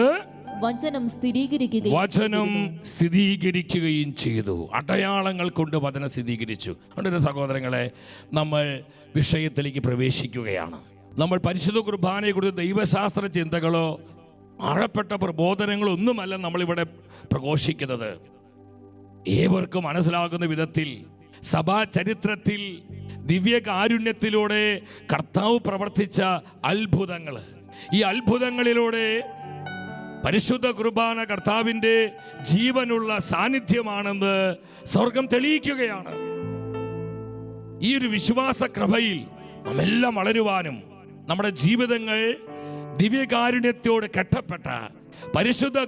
വചനം സ്ഥിരീകരിക്കുകയും ചെയ്തു. അടയാളങ്ങൾ കൊണ്ട് വചനം സ്ഥിരീകരിച്ചു. അതുകൊണ്ട് സഹോദരങ്ങളെ, നമ്മൾ വിഷയത്തിലേക്ക് പ്രവേശിക്കുകയാണ്. നമ്മൾ പരിശുദ്ധ കുർബാനയെക്കുറിച്ച് ദൈവശാസ്ത്ര ചിന്തകളോ ആഴപ്പെട്ട പ്രബോധനങ്ങളോ ഒന്നുമല്ല നമ്മളിവിടെ പ്രഘോഷിക്കുന്നത്. ഏവർക്കും മനസ്സിലാകുന്ന വിധത്തിൽ സഭാ ചരിത്രത്തിൽ ദിവ്യകാരുണ്യത്തിലൂടെ കർത്താവ് പ്രവർത്തിച്ച അത്ഭുതങ്ങൾ, ഈ അത്ഭുതങ്ങളിലൂടെ പരിശുദ്ധ കുർബാന കർത്താവിൻ്റെ ജീവനുള്ള സാന്നിധ്യമാണെന്ന് സ്വർഗം തെളിയിക്കുകയാണ്. ഈ ഒരു വിശ്വാസ കൃപയിൽ നമ്മെല്ലാം വളരുവാനും നമ്മുടെ ജീവിതങ്ങൾ ദിവ്യകാരുണ്യത്തോട് കെട്ടപ്പെട്ട പരിശുദ്ധ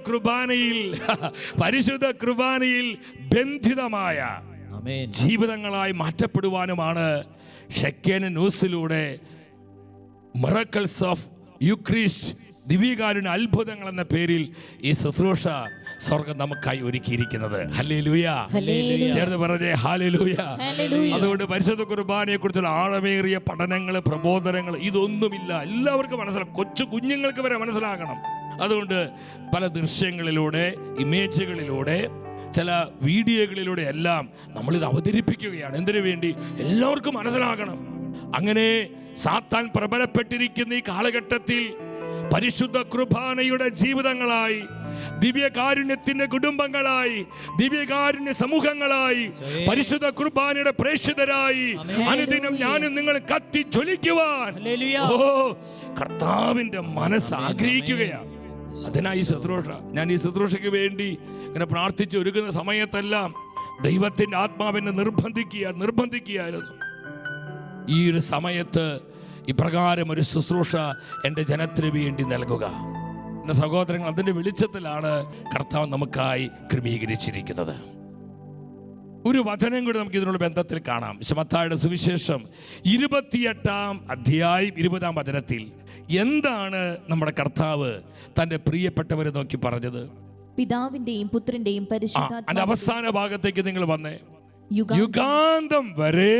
കുർബാനയിൽ ബന്ധിതമായ ജീവിതങ്ങളായി മാറ്റപ്പെടുവാനുമാണ് ഷെക്കേന ന്യൂസിലൂടെ മിറക്കിൾസ് ഓഫ് യൂക്രിസ്റ്റ് ദിവ്യകാരുണ്യ അത്ഭുതങ്ങൾ എന്ന പേരിൽ ഈ ശുശ്രൂഷ സ്വർഗം നമുക്കായി ഒരുക്കിയിരിക്കുന്നത്. ഹല്ലേലൂയ. ചേർന്ന് പറഞ്ഞേ ഹല്ലേലൂയ. അതുകൊണ്ട് പരിശുദ്ധ കുർബാനയെ കുറിച്ചുള്ള ആഴമേറിയ പഠനങ്ങൾ, പ്രബോധനങ്ങൾ ഇതൊന്നുമില്ല. എല്ലാവർക്കും മനസ്സിലാക്കും, കൊച്ചു കുഞ്ഞുങ്ങൾക്ക് വരെ മനസ്സിലാകണം. അതുകൊണ്ട് പല ദൃശ്യങ്ങളിലൂടെ, ഇമേജുകളിലൂടെ, ചില വീഡിയോകളിലൂടെ എല്ലാം നമ്മളിത് അവതരിപ്പിക്കുകയാണ്. എന്തിനു വേണ്ടി? എല്ലാവർക്കും മനസ്സിലാകണം. അങ്ങനെ സാത്താൻ പ്രബലപ്പെട്ടിരിക്കുന്ന ഈ കാലഘട്ടത്തിൽ പരിശുദ്ധ കുർബാനയുടെ ജീവിതങ്ങളായി, ദിവ്യകാരുണ്യത്തിന്റെ കുടുംബങ്ങളായി, ദിവ്യകാരുണ്യ സമൂഹങ്ങളായി, പരിശുദ്ധ കുർബാനയുടെ പ്രേക്ഷിതരായി അനുദിനം ഞാനും നിങ്ങൾ കത്തി ജ്വലിക്കുവാൻ കർത്താവിന്റെ മനസ്സ് ആഗ്രഹിക്കുകയാണ്. അതിനായി ശുശ്രൂഷ. ഞാൻ ഈ ശുശ്രൂഷയ്ക്ക് വേണ്ടി ഇങ്ങനെ പ്രാർത്ഥിച്ച് ഒരുങ്ങുന്ന സമയത്തെല്ലാം ദൈവത്തിന്റെ ആത്മാവിനെ നിർബന്ധിക്കുകയായിരുന്നു. ഈ ഒരു സമയത്ത് ഇപ്രകാരം ഒരു ശുശ്രൂഷ എൻ്റെ ജനത്തിന് വേണ്ടി നൽകുക. എൻ്റെ സഹോദരങ്ങൾ, അതിൻ്റെ വെളിച്ചത്തിലാണ് കർത്താവ് നമുക്കായി ക്രമീകരിച്ചിരിക്കുന്നത്. ഒരു വചനം കൂടി നമുക്ക് ഇതിനുള്ള ബന്ധത്തിൽ കാണാം. മത്തായിയുടെ സുവിശേഷം 28-ാം അധ്യായം 20-ാം വചനത്തിൽ എന്താണ് നമ്മുടെ കർത്താവ് തൻ്റെ പ്രിയപ്പെട്ടവരെ നോക്കി പറഞ്ഞത്? പിതാവിന്റെയും പുത്രന്റെയും പരിശുദ്ധാത്മാവിന്റെ അവസാന ഭാഗത്തേക്ക് നിങ്ങൾ വന്നേ. യുഗാന്തം വരെ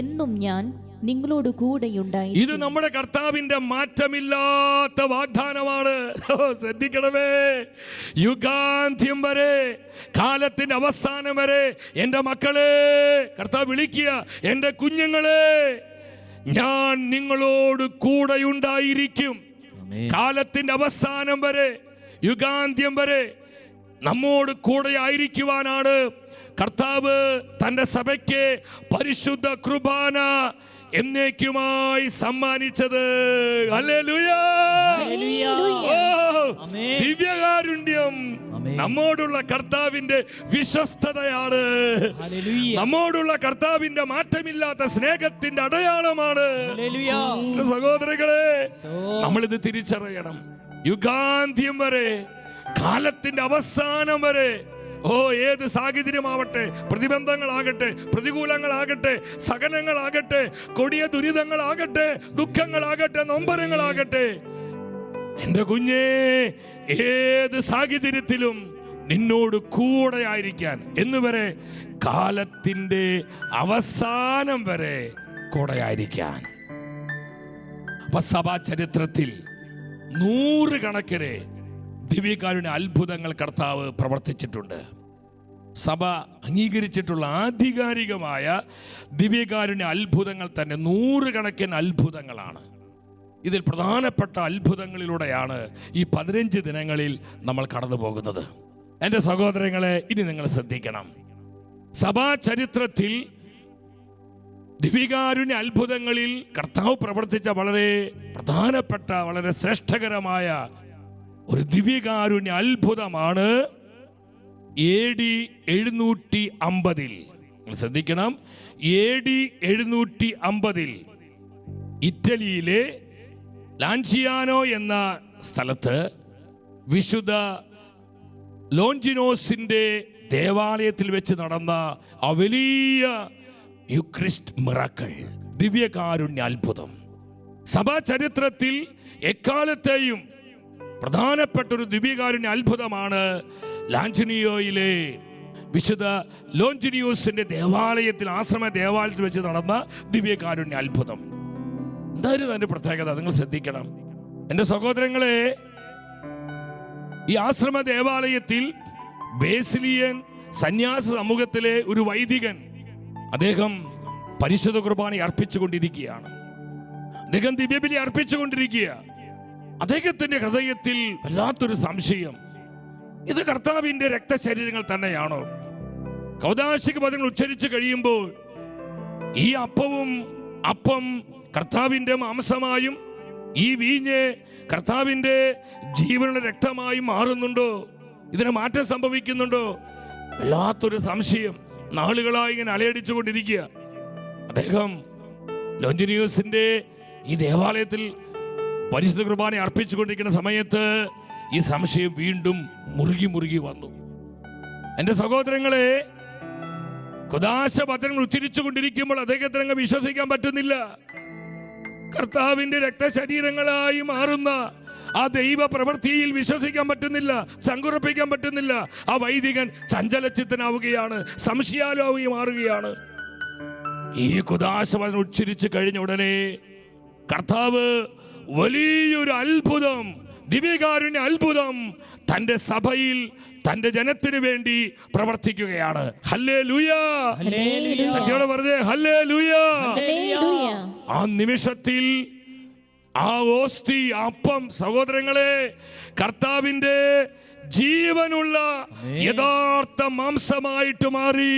എന്നും ഞാൻ നിങ്ങളോട് കൂടെയുണ്ടായി. ഇത് നമ്മുടെ കർത്താവിന്റെ മാറ്റമില്ലാത്ത വാഗ്ദാനമാണ്. ശ്രദ്ധിക്കണമേ. യുഗാന്ത്യം വരെ, കാലത്തിന്റെ അവസാനം വരെ എൻ്റെ മക്കളെ കർത്താവ് വിളിക്കുക, എൻ്റെ കുഞ്ഞുങ്ങളെ, ഞാൻ നിങ്ങളോട് കൂടെയുണ്ടായിരിക്കും. കാലത്തിന്റെ അവസാനം വരെ, യുഗാന്ത്യം വരെ നമ്മോട് കൂടെ ആയിരിക്കുവാനാണ് കർത്താവ് തന്റെ സഭയ്ക്ക് പരിശുദ്ധ കുർബാന എന്നേക്കുമായി സമ്മാനിച്ചത്. ഹല്ലേലൂയ. ദിവ്യകാരുണ്യം നമ്മോടുള്ള കർത്താവിന്റെ വിശ്വസ്തതയാണ്. നമ്മോടുള്ള കർത്താവിന്റെ മാറ്റമില്ലാത്ത സ്നേഹത്തിന്റെ അടയാളമാണ്. സഹോദരങ്ങളെ, നമ്മളിത് തിരിച്ചറിയണം. യുഗാന്ത്യം വരെ, കാലത്തിന്റെ അവസാനം വരെ ഏത് സാഹചര്യമാവട്ടെ, പ്രതിബന്ധങ്ങളാകട്ടെ, പ്രതികൂലങ്ങളാകട്ടെ, സഹനങ്ങളാകട്ടെ, കൊടിയ ദുരിതങ്ങളാകട്ടെ, ദുഃഖങ്ങളാകട്ടെ, നൊമ്പരങ്ങളാകട്ടെ, എൻ്റെ കുഞ്ഞേ, ഏത് സാഹചര്യത്തിലും നിന്നോട് കൂടെ ആയിരിക്കാൻ എന്നുവരെ, കാലത്തിൻ്റെ അവസാനം വരെ കൂടെ ആയിരിക്കാൻ. അപ്പൊ സഭാ ചരിത്രത്തിൽ 100 കണക്കിന് ദിവ്യകാരുണ്യ അത്ഭുതങ്ങൾ കർത്താവ് പ്രവർത്തിച്ചിട്ടുണ്ട്. സഭ അംഗീകരിച്ചിട്ടുള്ള ആധികാരികമായ ദിവ്യകാരുണ്യ അത്ഭുതങ്ങൾ തന്നെ 100 കണക്കിന് അത്ഭുതങ്ങളാണ്. ഇതിൽ പ്രധാനപ്പെട്ട അത്ഭുതങ്ങളിലൂടെയാണ് ഈ 15 ദിനങ്ങളിൽ നമ്മൾ കടന്നു പോകുന്നത്. എൻ്റെ സഹോദരങ്ങളെ, ഇനി നിങ്ങൾ ശ്രദ്ധിക്കണം. സഭാ ചരിത്രത്തിൽ ദിവ്യകാരുണ്യ അത്ഭുതങ്ങളിൽ കർത്താവ് പ്രവർത്തിച്ച വളരെ പ്രധാനപ്പെട്ട, വളരെ ശ്രേഷ്ഠകരമായ ഒരു ദിവ്യകാരുണ്യ അത്ഭുതമാണ് AD 750. ശ്രദ്ധിക്കണം, AD 750 ഇറ്റലിയിലെ ലാൻസിയാനോ എന്ന സ്ഥലത്ത് വിശുദ്ധ ലോഞ്ചിനോസിന്റെ ദേവാലയത്തിൽ വെച്ച് നടന്ന ആ വലിയ യുക്രിസ്റ്റ് മിറക്കിൾ, ദിവ്യകാരുണ്യ അത്ഭുതം, സഭാ ചരിത്രത്തിൽ എക്കാലത്തെയും പ്രധാനപ്പെട്ട ഒരു ദിവ്യകാരുണ്യ അത്ഭുതമാണ് ലാഞ്ചിനിയോയിലെ വിശുദ്ധ ലോഞ്ചിനിയോസിന്റെ ദേവാലയത്തിൽ, ആശ്രമ ദേവാലയത്തിൽ വെച്ച് നടന്ന ദിവ്യകാരുണ്യ അത്ഭുതം. എന്തായിരുന്നു അതിന്റെ പ്രത്യേകത? നിങ്ങൾ ശ്രദ്ധിക്കണം എൻ്റെ സഹോദരങ്ങളെ. ഈ ആശ്രമ ദേവാലയത്തിൽ ബേസിലിയൻ സന്യാസ സമൂഹത്തിലെ ഒരു വൈദികൻ, അദ്ദേഹം പരിശുദ്ധ കുർബാന അർപ്പിച്ചുകൊണ്ടിരിക്കുകയാണ്. അദ്ദേഹം ദിവ്യബലി അർപ്പിച്ചുകൊണ്ടിരിക്കുക. അദ്ദേഹത്തിന്റെ ഹൃദയത്തിൽ വല്ലാത്തൊരു സംശയം, ഇത് കർത്താവിന്റെ രക്തശരീരങ്ങൾ തന്നെയാണോ? കൗദാശിക പദങ്ങൾ ഉച്ചരിച്ചു കഴിയുമ്പോൾ ഈ അപ്പം കർത്താവിന്റെ മാംസമായും ഈ വീഞ്ഞ് കർത്താവിന്റെ ജീവനുള്ള രക്തമായും മാറുന്നുണ്ടോ? ഇതിന് മാറ്റം സംഭവിക്കുന്നുണ്ടോ? വല്ലാത്തൊരു സംശയം നാളുകളായി ഇങ്ങനെ അലയടിച്ചു കൊണ്ടിരിക്കുക. അദ്ദേഹം ലോഞ്ചിനിയോസിന്റെ ഈ ദേവാലയത്തിൽ പരിശുദ്ധ കുർബാന അർപ്പിച്ചുകൊണ്ടിരിക്കുന്ന സമയത്ത് ഈ സംശയം വീണ്ടും മുറുകി വന്നു. എൻ്റെ സഹോദരങ്ങളെ, കുദാശപത്രങ്ങൾ ഉച്ചരിച്ചു കൊണ്ടിരിക്കുമ്പോൾ അദ്ദേഹത്തിന് അങ്ങ് വിശ്വസിക്കാൻ പറ്റുന്നില്ല. കർത്താവിന്റെ രക്തശരീരങ്ങളായി മാറുന്ന ആ ദൈവ പ്രവൃത്തിയിൽ വിശ്വസിക്കാൻ പറ്റുന്നില്ല, ചങ്കുറപ്പിക്കാൻ പറ്റുന്നില്ല. ആ വൈദികൻ ചഞ്ചലചിത്തനാവുകയാണ്, സംശയാലുവായി മാറുകയാണ്. ഈ കുദാശപത്രം ഉച്ചരിച്ചു കഴിഞ്ഞ ഉടനെ കർത്താവ് വലിയൊരു അത്ഭുതം, ദിവ്യകാരുണ്യ അത്ഭുതം തന്റെ സഭയിൽ, തന്റെ ജനത്തിന് വേണ്ടി പ്രവർത്തിക്കുകയാണ്. ഹല്ലേലൂയ! സത്യോടെ പറഞ്ഞേ ഹല്ലേലൂയ! ആ നിമിഷത്തിൽ ആ ഓസ്തി, അപ്പം, സഹോദരങ്ങളെ, കർത്താവിന്റെ ജീവനുള്ള യഥാർത്ഥ മാംസമായിട്ട് മാറി.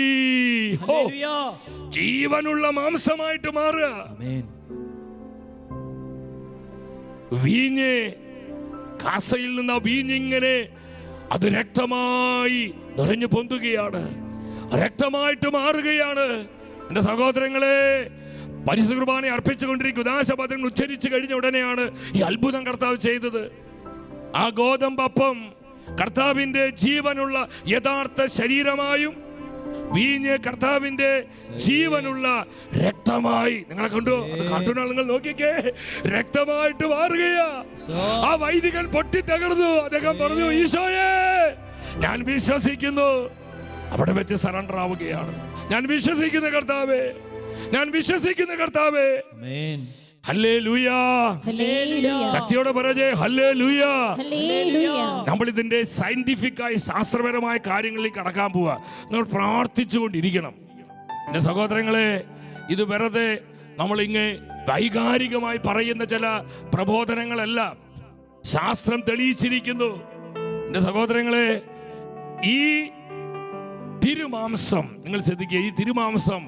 ജീവനുള്ള മാംസമായിട്ട് മാറുക. വീഞ്ഞ്, കാസയിൽ നിന്ന് വീഞ്ഞിങ്ങനെ അത് രക്തമായി നിറഞ്ഞു പൊന്തുകയാണ്, രക്തമായിട്ട് മാറുകയാണ്. എൻ്റെ സഹോദരങ്ങളെ, പരിശുദ്ധ കുർബാന അർപ്പിച്ചുകൊണ്ടിരിക്കുക, ഉദാശപദങ്ങൾ ഉച്ചരിച്ചു കഴിഞ്ഞ ഉടനെയാണ് ഈ അത്ഭുതം കർത്താവ് ചെയ്തത്. ആ ഗോതമ്പപ്പം കർത്താവിന്റെ ജീവനുള്ള യഥാർത്ഥ ശരീരമായും വീഞ്ഞ് കർത്താവിന്റെ ജീവനുള്ള രക്തമായി, നിങ്ങളെ കണ്ടു, അത് കാട്ടുന്ന നിങ്ങൾ നോക്കിക്കേ, രക്തമായിട്ട് മാറുകയാ. ആ വൈദികൻ പൊട്ടി തകർന്നു. അദ്ദേഹം പറഞ്ഞു, ഈശോയെ ഞാൻ വിശ്വസിക്കുന്നു. അവിടെ വെച്ച് സറണ്ടർ ആവുകയാണ്. ഞാൻ വിശ്വസിക്കുന്ന കർത്താവേ, ഞാൻ വിശ്വസിക്കുന്ന കർത്താവേ. ഹല്ലേലൂയ! ശക്തിയോടെ പറഞ്ഞേ ഹല്ലേലൂയ! നമ്മൾ ഇതിന്റെ സയന്റിഫിക്കായി, ശാസ്ത്രപരമായ കാര്യങ്ങളിലേക്ക് കടക്കാൻ പോവുക. നമ്മൾ പ്രാർത്ഥിച്ചുകൊണ്ടിരിക്കണം. എൻ്റെ സഹോദരങ്ങളെ, ഇത് വെറുതെ നമ്മളിങ്ങ് വൈകാരികമായി പറയുന്ന ചില പ്രബോധനങ്ങളല്ല, ശാസ്ത്രം തെളിയിച്ചിരിക്കുന്നു. എൻ്റെ സഹോദരങ്ങളെ, ഈ തിരുമാംസം നിങ്ങൾ ശ്രദ്ധിക്കുക. ഈ തിരുമാംസം,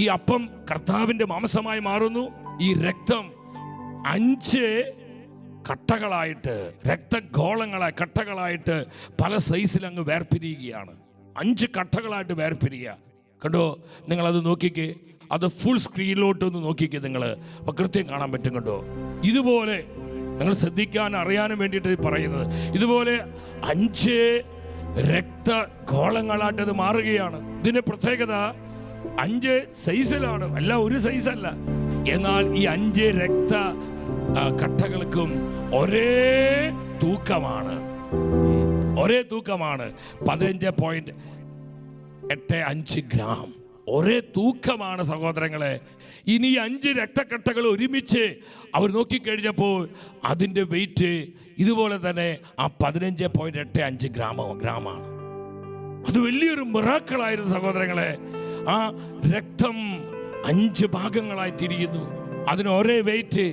ഈ അപ്പം കർത്താവിന്റെ മാംസമായി മാറുന്നു. ഈ രക്തം 5 കട്ടകളായിട്ട്, രക്തഗോളങ്ങളായി, കട്ടകളായിട്ട് പല സൈസിൽ അങ്ങ് വേർപിരിയുകയാണ്. 5 കട്ടകളായിട്ട് വേർപിരിയുക. കണ്ടോ? നിങ്ങളത് നോക്കിക്കേ, അത് ഫുൾ സ്ക്രീനിലോട്ടൊന്ന് നോക്കിക്കേ നിങ്ങൾ, അപ്പോൾ കൃത്യം കാണാൻ പറ്റും. കണ്ടോ? ഇതുപോലെ നിങ്ങൾ ശ്രദ്ധിക്കാൻ അറിയാനും വേണ്ടിയിട്ട് പറയുന്നത്, ഇതുപോലെ 5 രക്തഗോളങ്ങളായിട്ടത് മാറുകയാണ്. ഇതിന്റെ പ്രത്യേകത 5 സൈസിലാണ്, അല്ല ഒരു സൈസല്ല. എന്നാൽ ഈ 5 രക്ത കട്ടകൾക്കും ഒരേ തൂക്കമാണ്. 15.85 ഗ്രാം. ഒരേ തൂക്കമാണ് സഹോദരങ്ങളെ. ഇനി 5 രക്തക്കട്ടകൾ ഒരുമിച്ച് അവർ നോക്കിക്കഴിഞ്ഞപ്പോൾ അതിൻ്റെ വെയിറ്റ് ഇതുപോലെ തന്നെ ആ 15.85 ഗ്രാമാണ്. അത് വലിയൊരു മിറാക്കിളായിരുന്നു സഹോദരങ്ങളെ. ആ രക്തം 5 ഭാഗങ്ങളായി തിരിയുന്നു. അതിന് ഒരേ വെയിറ്റ്,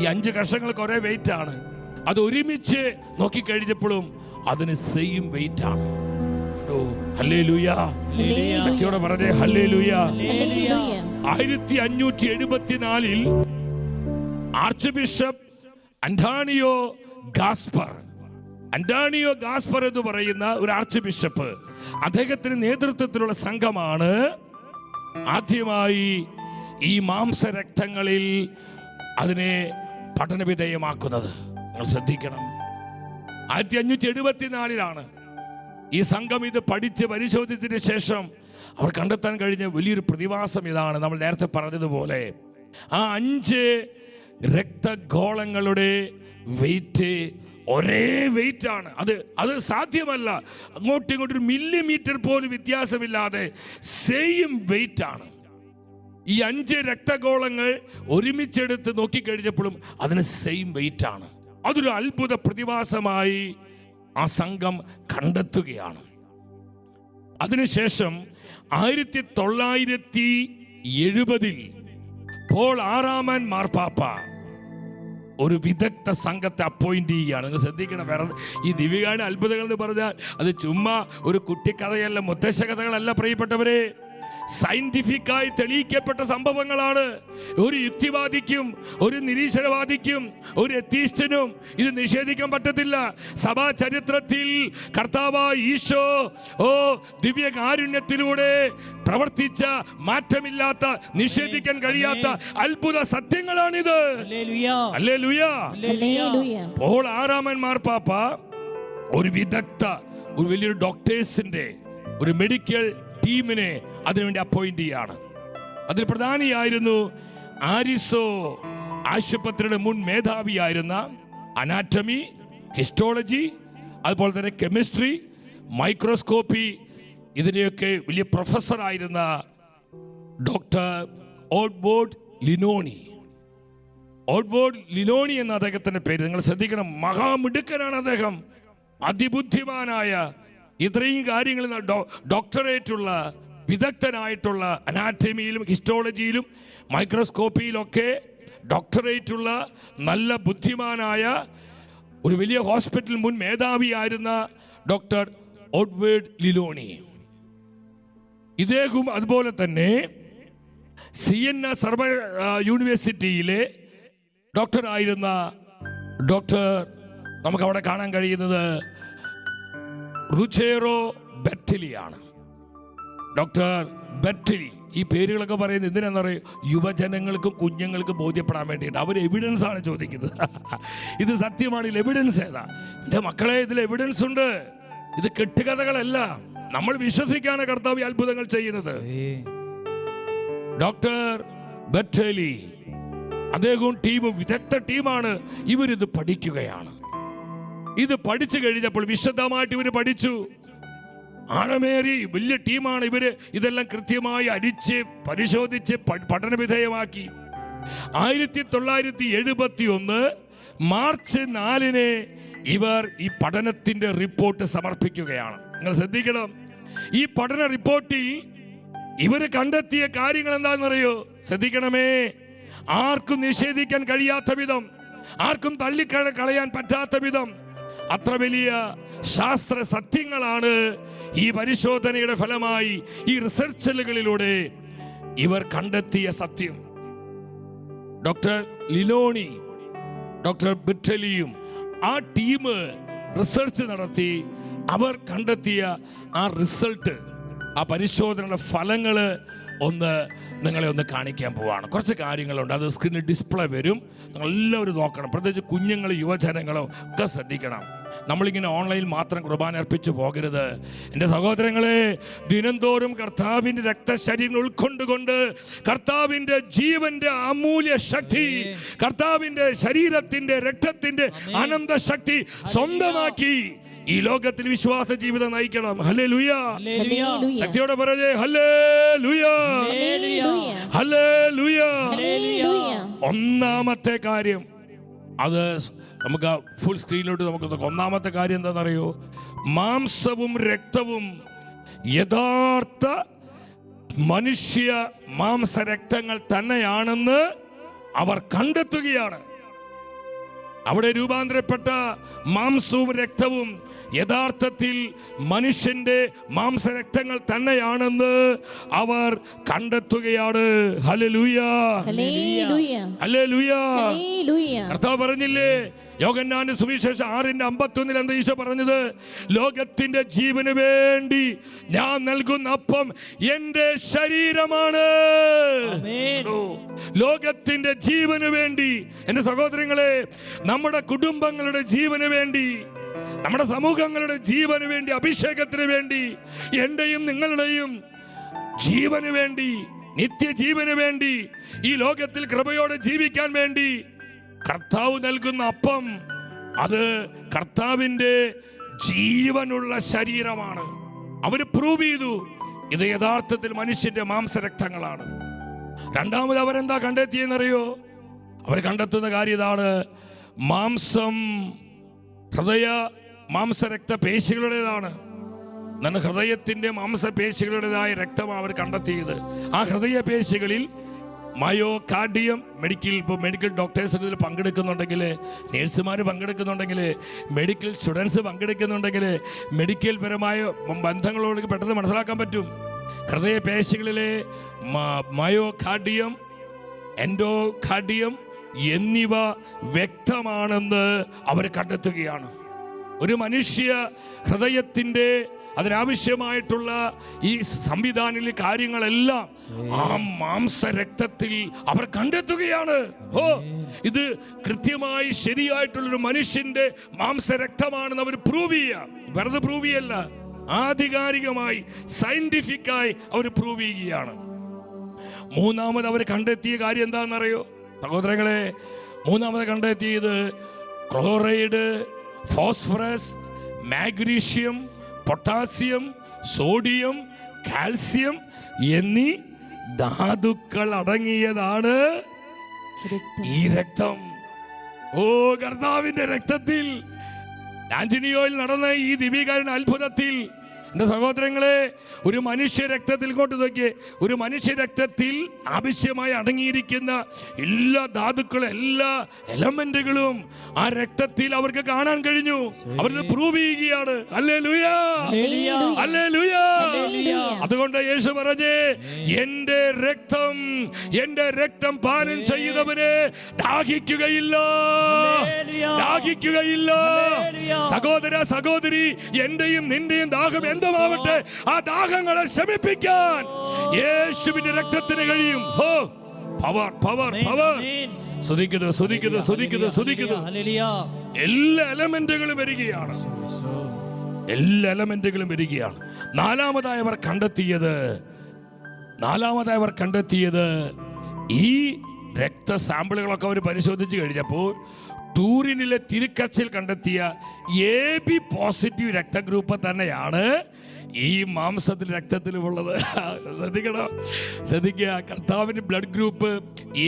ഈ 5 കഷങ്ങൾക്ക് ഒരേ വെയിറ്റ് ആണ്. അത് ഒരുമിച്ച് നോക്കിക്കഴിഞ്ഞപ്പോഴും അതിന് സെയിം വെയിറ്റ് ആണ്. ഹല്ലേലൂയ. ശക്തിയോടെ പറഞ്ഞേ ഹല്ലേലൂയ. 1574 ആർച്ച് ബിഷപ്പ് അന്റാണിയോ ഗാസ്പർ എന്ന് പറയുന്ന ഒരു ആർച്ച് ബിഷപ്പ്, അദ്ദേഹത്തിന് നേതൃത്വത്തിലുള്ള സംഘമാണ് ആദ്യമായി ഈ മാംസരക്തങ്ങളിൽ അതിനെ പഠനവിധേയമാക്കുന്നത്. നിങ്ങൾ ശ്രദ്ധിക്കണം, 1574 ഈ സംഘം ഇത് പഠിച്ച് പരിശോധിച്ചതിന് ശേഷം അവർ കണ്ടെത്താൻ കഴിഞ്ഞ വലിയൊരു പ്രതിഭാസം ഇതാണ്. നമ്മൾ നേരത്തെ പറഞ്ഞതുപോലെ ആ 5 രക്തഗോളങ്ങളുടെ വെയിറ്റ് ഒരേ വെയിറ്റ് ആണ്. അത് സാധ്യമല്ല. അങ്ങോട്ടും ഇങ്ങോട്ടും 1 മില്ലിമീറ്റർ പോലും വ്യത്യാസമില്ലാതെ സെയിം വെയിറ്റ് ആണ്. ഈ 5 രക്തഗോളങ്ങൾ ഒരുമിച്ചെടുത്ത് നോക്കിക്കഴിഞ്ഞപ്പോഴും അതിന് സെയിം വെയിറ്റ് ആണ്. അതൊരു അത്ഭുത പ്രതിഭാസമായി ആ സംഘം കണ്ടെത്തുകയാണ്. അതിനുശേഷം 1970 പോൾ 6 മാർപ്പാപ്പ ഒരു വിദഗ്ധ സംഘത്തെ അപ്പോയിന്റ് ചെയ്യുകയാണ്. നിങ്ങൾ ശ്രദ്ധിക്കണം, വേറെ ഈ ദിവ്യകാരുണ്യ അത്ഭുതങ്ങൾ എന്ന് പറഞ്ഞാൽ അത് ചുമ്മാ ഒരു കുട്ടിക്കഥയല്ല, മുത്തശ്ശ കഥകളല്ല പ്രിയപ്പെട്ടവരെ. സയന്റിഫിക്കായി തെളിയിക്കപ്പെട്ട സംഭവങ്ങളാണ്. ഒരു യുക്തിവാദിക്കും ഒരു നിരീശ്വരവാദിക്കും ഒരു എത്തീസ്റ്റിനും ഇത് നിഷേധിക്കാൻ പറ്റത്തില്ല. സഭാ ചരിത്രത്തിൽ കർത്താവായ ഈശോ ദിവ്യകാരുണ്യത്തിലൂടെ പ്രവർത്തിച്ച മാറ്റമില്ലാത്ത, നിഷേധിക്കാൻ കഴിയാത്ത അത്ഭുത സത്യങ്ങളാണിത്. ഹല്ലേലൂയ. പോൾ 6 മാർപ്പാപ്പ ഒരു വിദഗ്ധ, ഒരു വലിയൊരു ഡോക്ടേഴ്സിന്റെ ഒരു മെഡിക്കൽ ടീമിനെ അതിനുവേണ്ടി അപ്പോയിന്റ് ചെയ്യാണ്. അതിൽ പ്രധാനിയായിരുന്നു ആരിസോ ആശുപത്രിയുടെ മുൻ മേധാവിയായിരുന്ന അനാറ്റമി, ഹിസ്റ്റോളജി, അതുപോലെ തന്നെ കെമിസ്ട്രി, മൈക്രോസ്കോപ്പി, ഇതിനെയൊക്കെ വലിയ പ്രൊഫസറായിരുന്ന ഡോക്ടർ ഓഡ്വേർഡ് ലിനോണി എന്ന അദ്ദേഹത്തിന്റെ പേര്. നിങ്ങൾ ശ്രദ്ധിക്കണം, മഹാമിടുക്കനാണ് അദ്ദേഹം. അതിബുദ്ധിമാനായ, ഇത്രയും കാര്യങ്ങളിൽ ഡോക്ടറേറ്റുള്ള, വിദഗ്ധനായിട്ടുള്ള, അനാറ്റമിയിലും ഹിസ്റ്റോളജിയിലും മൈക്രോസ്കോപ്പിയിലൊക്കെ ഡോക്ടറേറ്റുള്ള നല്ല ബുദ്ധിമാനായ ഒരു വലിയ ഹോസ്പിറ്റൽ മുൻ മേധാവിയായിരുന്ന ഡോക്ടർ ഓഡ്വേർഡ് ലിനോണി. ഇദ്ദേഹം അതുപോലെ തന്നെ സിയന്ന സർവ യൂണിവേഴ്സിറ്റിയിലെ ഡോക്ടറായിരുന്ന ഡോക്ടർ, നമുക്ക് അവിടെ കാണാൻ കഴിയുന്നത് റുചേറോ ബെർട്ടിലിയാണ്. ഡോക്ടർ ബെർട്ടിലി. ഈ പേരുകളൊക്കെ പറയുന്നത് എന്തിനാണെന്നറിയോ? യുവജനങ്ങൾക്കും കുഞ്ഞുങ്ങൾക്കും ബോധ്യപ്പെടാൻ വേണ്ടിയിട്ട്. അവർ എവിഡൻസ് ആണ് ചോദിക്കുന്നത്. ഇത് സത്യമാണെങ്കിൽ എവിഡൻസ് ഏതാ? എൻ്റെ മക്കളെ, ഇതിൽ എവിഡൻസ് ഉണ്ട്. ഇത് കെട്ടുകഥകളല്ല. നമ്മൾ വിശ്വസിക്കാണ് കർത്താവ് അത്ഭുതങ്ങൾ ചെയ്യുന്നത്. ഡോക്ടർ ബെർട്ടിലി, അദ്ദേഹവും ടീമും വിദഗ്ധ ടീമാണ്. ഇവരിത് പഠിക്കുകയാണ്. ഇത് പഠിച്ചു കഴിഞ്ഞപ്പോൾ വിശദമായിട്ട് ഇവര് പഠിച്ചു. ആഴമേറി വലിയ ടീമാണ് ഇവര്. ഇതെല്ലാം കൃത്യമായി അരിച്ച് പരിശോധിച്ച് പഠനവിധേയമാക്കി. 1971 മാർച്ച് 4 ഇവർ ഈ പഠനത്തിന്റെ റിപ്പോർട്ട് സമർപ്പിക്കുകയാണ്. നിങ്ങൾ ശ്രദ്ധിക്കണം, ഈ പഠന റിപ്പോർട്ടിൽ ഇവര് കണ്ടെത്തിയ കാര്യങ്ങൾ എന്താണെന്നറിയോ? ശ്രദ്ധിക്കണമേ, ആർക്കും നിഷേധിക്കാൻ കഴിയാത്ത വിധം, ആർക്കും തള്ളിക്കളയാൻ പറ്റാത്ത വിധം അത്ര വലിയ ശാസ്ത്ര സത്യങ്ങളാണ് ഈ പരിശോധനയുടെ ഫലമായി, ഈ റിസർച്ചുകളിലൂടെ ഇവർ കണ്ടെത്തിയ സത്യം. ഡോക്ടർ ലിനോണി, ഡോക്ടർ ബെർട്ടിലിയും ആ ടീം റിസർച്ച് നടത്തി അവർ കണ്ടെത്തിയ ആ റിസൾട്ട്, ആ പരിശോധനയുടെ ഫലങ്ങള് നിങ്ങളെ ഒന്ന് കാണിക്കാൻ പോവാണ്. കുറച്ച് കാര്യങ്ങളുണ്ട്, അത് സ്ക്രീനിൽ ഡിസ്പ്ലേ വരും. നിങ്ങൾ എല്ലാവരും നോക്കണം, പ്രത്യേകിച്ച് കുഞ്ഞുങ്ങളും യുവജനങ്ങളും ഒക്കെ ശ്രദ്ധിക്കണം. നമ്മളിങ്ങനെ ഓൺലൈനിൽ മാത്രം കുർബാന അർപ്പിച്ചു പോകരുത്. എൻ്റെ സഹോദരങ്ങളെ, ദിനംതോറും കർത്താവിൻ്റെ രക്തശരീരം ഉൾക്കൊണ്ടുകൊണ്ട് കർത്താവിൻ്റെ ജീവന്റെ അമൂല്യ ശക്തി, കർത്താവിൻ്റെ ശരീരത്തിൻ്റെ രക്തത്തിൻ്റെ അനന്ത ശക്തി സ്വന്തമാക്കി ഈ ലോകത്തിൽ വിശ്വാസ ജീവിതം നയിക്കണം. ഹല്ലേലൂയ. ശക്തിയോടെ പറഞ്ഞേ ഹല്ലേലൂയ, ഹല്ലേലൂയ. ഒന്നാമത്തെ കാര്യം, അത് നമുക്ക് ഫുൾ സ്ക്രീനിലോട്ട് നമുക്ക് നോക്കാം. ഒന്നാമത്തെ കാര്യം എന്താണെന്നറിയോ? മാംസവും രക്തവും യഥാർത്ഥ മനുഷ്യ മാംസരക്തങ്ങൾ തന്നെയാണെന്ന് അവർ കണ്ടെത്തുകയാണ്. അവിടെ രൂപാന്തരപ്പെട്ട മാംസവും രക്തവും യഥാർത്ഥത്തിൽ മനുഷ്യന്റെ മാംസരക്തങ്ങൾ തന്നെയാണെന്ന് അവർ കണ്ടെത്തുകയാണ്. ഹല്ലേലൂയ, ഹല്ലേലൂയ. കർത്താവ് പറഞ്ഞില്ലേ യോഹന്നാന്റെ സുവിശേഷം 6:51 എന്താ ഈശോ പറഞ്ഞത്? ലോകത്തിന്റെ ജീവന് വേണ്ടി ഞാൻ നൽകുന്ന അപ്പം എന്റെ ശരീരമാണ്. ലോകത്തിന്റെ ജീവന് വേണ്ടി. എന്റെ സഹോദരങ്ങളെ, നമ്മുടെ കുടുംബങ്ങളുടെ ജീവന് വേണ്ടി, നമ്മുടെ സമൂഹങ്ങളുടെ ജീവന് വേണ്ടി, അഭിഷേകത്തിന് വേണ്ടി, എന്റെയും നിങ്ങളുടെയും ജീവന് വേണ്ടി, നിത്യജീവന് വേണ്ടി, ഈ ലോകത്തിൽ കൃപയോടെ ജീവിക്കാൻ വേണ്ടി കർത്താവ് നൽകുന്ന അപ്പം, അത് കർത്താവിൻ്റെ ജീവനുള്ള ശരീരമാണ്. അവർ പ്രൂവ് ചെയ്തു ഇത് യഥാർത്ഥത്തിൽ മനുഷ്യന്റെ മാംസരക്തങ്ങളാണ്. രണ്ടാമത് അവരെന്താ കണ്ടെത്തിയെന്നറിയോ? അവർ കണ്ടെത്തുന്ന കാര്യം ഇതാണ്: മാംസം ഹൃദയ മാംസരക്ത പേശികളുടേതാണ്. എന്നാൽ ഹൃദയത്തിന്റെ മാംസപേശികളുടേതായ രക്തമാണ് അവർ കണ്ടെത്തിയത്. ആ ഹൃദയ പേശികളിൽ മയോകാർഡിയം, മെഡിക്കൽ ഡോക്ടേഴ്സ് ഇതിൽ പങ്കെടുക്കുന്നുണ്ടെങ്കിൽ, നേഴ്സുമാർ പങ്കെടുക്കുന്നുണ്ടെങ്കിൽ, മെഡിക്കൽ സ്റ്റുഡൻസ് പങ്കെടുക്കുന്നുണ്ടെങ്കിൽ, മെഡിക്കൽ പരമായ ബന്ധങ്ങളോട് പെട്ടെന്ന് മനസ്സിലാക്കാൻ പറ്റും. ഹൃദയപേശികളിലെ മയോകാർഡിയം, എൻഡോകാർഡിയം എന്നിവ വ്യക്തമാണെന്ന് അവർ കണ്ടെത്തുകയാണ്. ഒരു മനുഷ്യ ഹൃദയത്തിൻ്റെ അതിനാവശ്യമായിട്ടുള്ള ഈ സംവിധാനങ്ങളിലെ കാര്യങ്ങളെല്ലാം ആ മാംസരക്തത്തിൽ അവർ കണ്ടെത്തുകയാണ്. ഇത് കൃത്യമായി ശരിയായിട്ടുള്ളൊരു മനുഷ്യന്റെ മാംസരക്തമാണെന്ന് അവർ പ്രൂവ് ചെയ്യുക. വെറുതെ പ്രൂവ് ചെയ്യല്ല, ആധികാരികമായി സയന്റിഫിക്കായി അവർ പ്രൂവ് ചെയ്യുകയാണ്. മൂന്നാമത് അവർ കണ്ടെത്തിയ കാര്യം എന്താണെന്നറിയോ സഹോദരങ്ങളെ? മൂന്നാമത് കണ്ടെത്തിയത് chloride, phosphorus, magnesium, potassium, sodium, calcium എന്നീ ധാതുക്കൾ അടങ്ങിയതാണ് ഈ രക്തം. കർത്താവിന്റെ രക്തത്തിൽ, ആന്റണിയോയിൽ നടന്ന ഈ ദിവ്യകാരുണ്യ അത്ഭുതത്തിൽ എൻ്റെ സഹോദരങ്ങളെ, ഒരു മനുഷ്യ രക്തത്തിൽ ഇങ്ങോട്ട് നോക്കിയേ, ഒരു മനുഷ്യ രക്തത്തിൽ ആവശ്യമായി അടങ്ങിയിരിക്കുന്ന എല്ലാ ധാതുക്കളും, എല്ലാ എലമെന്റുകളും ആ രക്തത്തിൽ അവർക്ക് കാണാൻ കഴിഞ്ഞു. അവരത് പ്രൂവ് ചെയ്യുകയാണ്. Hallelujah, hallelujah. അതുകൊണ്ട് യേശു പറഞ്ഞേ, എന്റെ രക്തം പാനം ചെയ്തവനെ ദാഹിക്കുകയില്ല, ദാഹിക്കുകയില്ല. സഹോദര സഹോദരി, എന്റെയും നിന്റെയും ദാഹം എന്തുമാവട്ടെ, ആ ദാഹങ്ങളെ ശമിപ്പിക്കാൻ യേശുവിന്റെ രക്തത്തിന് കഴിയും. Power, power, power. സ്തുതിക്കുന്നു. എല്ലാ എലമെന്റുകളും വരികയാണ്, എല്ലാ എലമെന്റുകളും വരികയാണ്. നാലാമതായി അവർ കണ്ടെത്തിയത് ഈ രക്ത സാമ്പിളുകളൊക്കെ അവർ പരിശോധിച്ച് കഴിഞ്ഞപ്പോൾ ടൂറിനിലെ തിരുക്കച്ചിൽ കണ്ടെത്തിയ AB പോസിറ്റീവ് രക്തഗ്രൂപ്പ് തന്നെയാണ് ഈ മാംസത്തിൽ രക്തത്തിലുമുള്ളത്. ശ്രദ്ധിക്കുക, കർത്താവിന്റെ ബ്ലഡ് ഗ്രൂപ്പ്